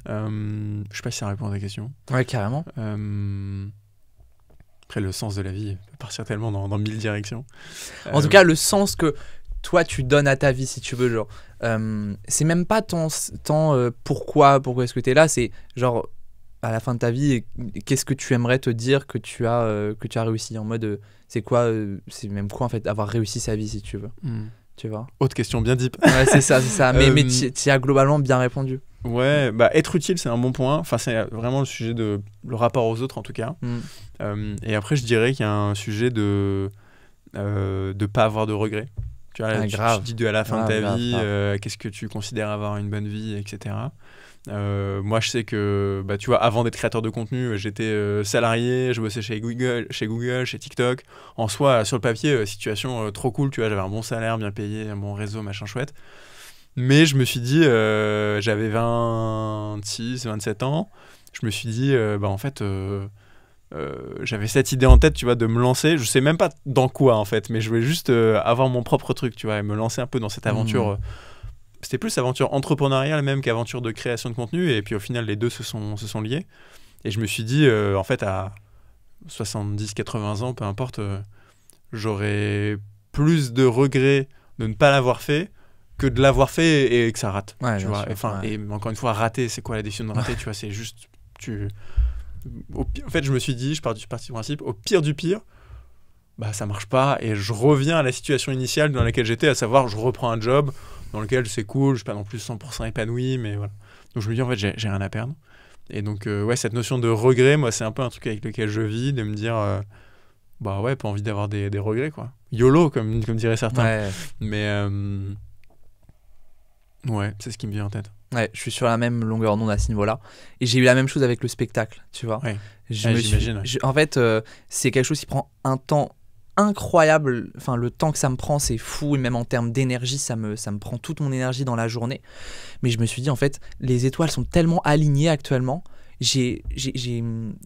Je sais pas si ça répond à ta question. Ouais, carrément. Après, le sens de la vie peut partir tellement dans 1000 directions. En tout cas, le sens que toi, tu donnes à ta vie, si tu veux, genre, c'est même pas tant pourquoi est-ce que t'es là, c'est genre, à la fin de ta vie, qu'est-ce que tu aimerais te dire que tu as réussi, en mode, c'est quoi, c'est même quoi, en fait, avoir réussi sa vie, si tu veux. Tu vois. Autre question bien deep. Ouais, c'est ça. Mais tu as globalement bien répondu. Ouais, être utile, c'est un bon point. Enfin, c'est vraiment le sujet de le rapport aux autres, en tout cas. Et après, je dirais qu'il y a un sujet de pas avoir de regrets. Tu vois, tu dis à la fin de ta vie, qu'est-ce que tu considères avoir une bonne vie, etc. Moi, je sais que, tu vois, avant d'être créateur de contenu, j'étais salarié, je bossais chez Google, chez TikTok. En soi, sur le papier, situation trop cool, tu vois, j'avais un bon salaire, bien payé, un bon réseau, machin chouette. Mais je me suis dit, j'avais 26, 27 ans, je me suis dit, en fait, j'avais cette idée en tête, tu vois, de me lancer. Je sais même pas dans quoi, en fait, mais je voulais juste avoir mon propre truc, tu vois, et me lancer un peu dans cette aventure. C'était plus aventure entrepreneuriale même qu'aventure de création de contenu, et puis au final, les deux se sont liés. Et je me suis dit, en fait, à 70, 80 ans, peu importe, j'aurais plus de regrets de ne pas l'avoir fait que de l'avoir fait et que ça rate. Ouais, tu vois. Sûr, et encore une fois, rater, c'est quoi la définition de rater? Tu vois, c'est juste En fait, je me suis dit, je pars du principe, au pire du pire, bah ça marche pas et je reviens à la situation initiale dans laquelle j'étais, à savoir je reprends un job dans lequel c'est cool, je suis pas non plus 100% épanoui, mais voilà. Donc je me dis en fait j'ai rien à perdre. Et donc ouais, cette notion de regret, moi c'est un peu un truc avec lequel je vis, de me dire bah ouais, pas envie d'avoir des regrets quoi. YOLO comme diraient certains. Ouais. Mais ouais, c'est ce qui me vient en tête. Ouais, je suis sur la même longueur d'onde à ce niveau-là. Et j'ai eu la même chose avec le spectacle, tu vois. Ouais. J'imagine. Ouais. En fait, c'est quelque chose qui prend un temps incroyable. Enfin, le temps que ça me prend, c'est fou. Et même en termes d'énergie, ça me prend toute mon énergie dans la journée. Mais je me suis dit, en fait, les étoiles sont tellement alignées actuellement.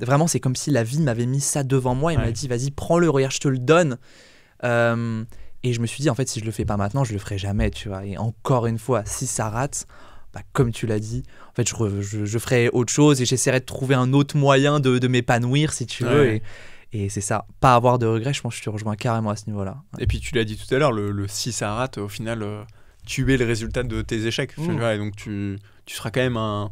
Vraiment, c'est comme si la vie m'avait mis ça devant moi et m'a dit, vas-y, prends-le, regarde, je te le donne. Et je me suis dit, en fait, si je le fais pas maintenant, je le ferai jamais, tu vois. Et encore une fois, si ça rate, bah, comme tu l'as dit, en fait, je ferai autre chose et j'essaierai de trouver un autre moyen de m'épanouir, si tu veux. Et c'est ça, pas avoir de regrets, je pense que je te rejoins carrément à ce niveau-là. Et puis tu l'as dit tout à l'heure, le si ça rate, au final, tu es le résultat de tes échecs. Tu vois, et donc tu seras quand même un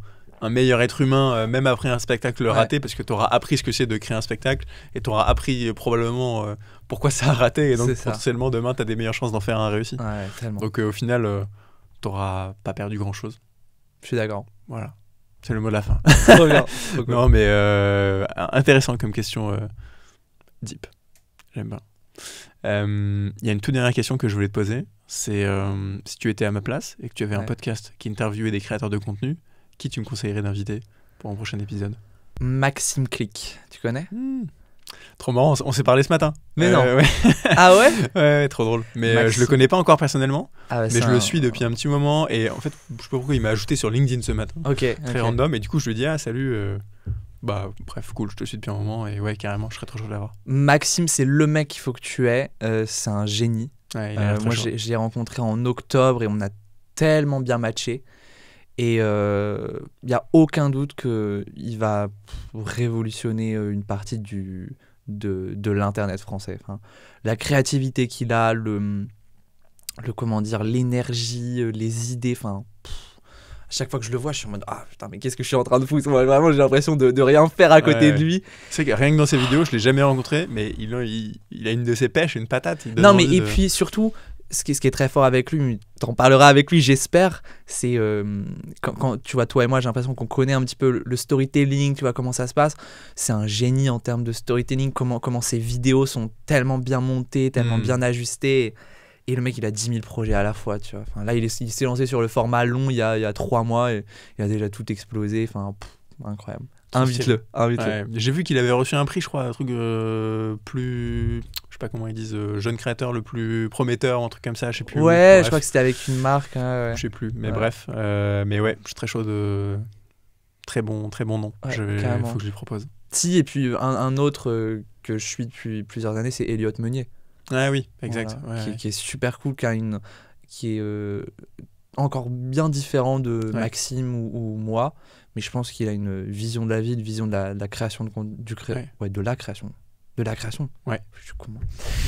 meilleur être humain, même après un spectacle raté, parce que tu auras appris ce que c'est de créer un spectacle et tu auras appris probablement pourquoi ça a raté. Et donc potentiellement demain, tu as des meilleures chances d'en faire un réussi. Ouais, tellement. Donc au final, tu n'auras pas perdu grand-chose. Je suis d'accord. Voilà, c'est le mot de la fin. Trop bien. Trop cool. Non, mais intéressant comme question deep. J'aime bien. Il y a une toute dernière question que je voulais te poser. C'est si tu étais à ma place et que tu avais un podcast qui interviewait des créateurs de contenu, qui tu me conseillerais d'inviter pour un prochain épisode? Maxime Click, tu connais? Trop marrant, on s'est parlé ce matin. Mais non. Ouais. Ah ouais? Ouais, trop drôle. Mais je le connais pas encore personnellement, mais je le suis depuis un petit moment. Et en fait, je sais pas pourquoi il m'a ajouté sur LinkedIn ce matin. Très random. Et du coup, je lui dis, ah salut. Bah bref, cool, je te suis depuis un moment. Et ouais, carrément, je serais trop chaud de l'avoir. Maxime, c'est le mec qu'il faut que tu aies. C'est un génie. Ouais, moi, je l'ai rencontré en octobre et on a tellement bien matché. Et il n'y a aucun doute qu'il va révolutionner une partie de l'internet français. Enfin, la créativité qu'il a, comment dire, l'énergie, les idées. Enfin, à chaque fois que je le vois, je suis en mode ah putain, mais qu'est-ce que je suis en train de foutre? Moi, vraiment, j'ai l'impression de rien faire à côté de lui. C'est que rien que dans ses vidéos, je l'ai jamais rencontré, mais il a une de ses pêches, une patate. Non, mais et puis surtout. Ce qui est très fort avec lui, t'en parleras avec lui, j'espère, c'est quand tu vois, toi et moi, j'ai l'impression qu'on connaît un petit peu le storytelling, tu vois comment ça se passe. C'est un génie en termes de storytelling, comment ses vidéos sont tellement bien montées, tellement bien ajustées. Et le mec, il a 10 000 projets à la fois, tu vois. Enfin, là, il s'est lancé sur le format long il y a 3 mois et il a déjà tout explosé. Enfin, incroyable. Invite-le. Ouais. J'ai vu qu'il avait reçu un prix, je crois, un truc plus... Je sais pas comment ils disent, jeune créateur le plus prometteur, un truc comme ça, je sais plus. Ouais, je crois que c'était avec une marque. Hein, je sais plus, mais bref. Mais ouais, je suis très chaud de... Très bon nom. Ouais, il faut que je lui propose. Si, et puis un autre que je suis depuis plusieurs années, c'est Elliot Meunier. Ah oui, exact. Voilà, qui est super cool, qui est encore bien différent de Maxime ou moi, mais je pense qu'il a une vision de la vie, une vision de la création de contenu, de la création. Ouais.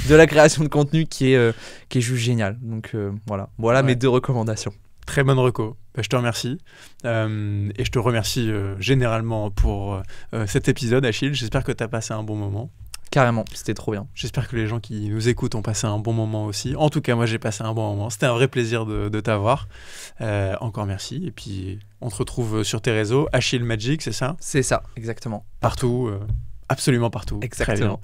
De la création de contenu qui est juste génial. Donc voilà mes 2 recommandations. Très bonne reco. Je te remercie. Et je te remercie généralement pour cet épisode, Achille. J'espère que tu as passé un bon moment. Carrément, c'était trop bien. J'espère que les gens qui nous écoutent ont passé un bon moment aussi. En tout cas, moi, j'ai passé un bon moment. C'était un vrai plaisir de t'avoir. Encore merci. Et puis, on te retrouve sur tes réseaux. Achille Magic, c'est ça? C'est ça, exactement. Partout. Absolument partout. Exactement.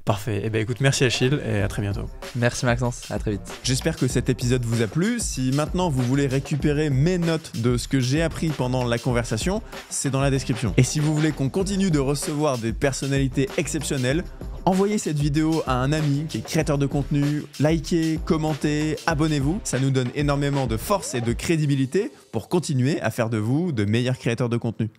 Parfait. Eh écoute, merci Achille et à très bientôt. Merci Maxence, à très vite. J'espère que cet épisode vous a plu. Si maintenant vous voulez récupérer mes notes de ce que j'ai appris pendant la conversation, c'est dans la description. Et si vous voulez qu'on continue de recevoir des personnalités exceptionnelles, envoyez cette vidéo à un ami qui est créateur de contenu, likez, commentez, abonnez-vous. Ça nous donne énormément de force et de crédibilité pour continuer à faire de vous de meilleurs créateurs de contenu.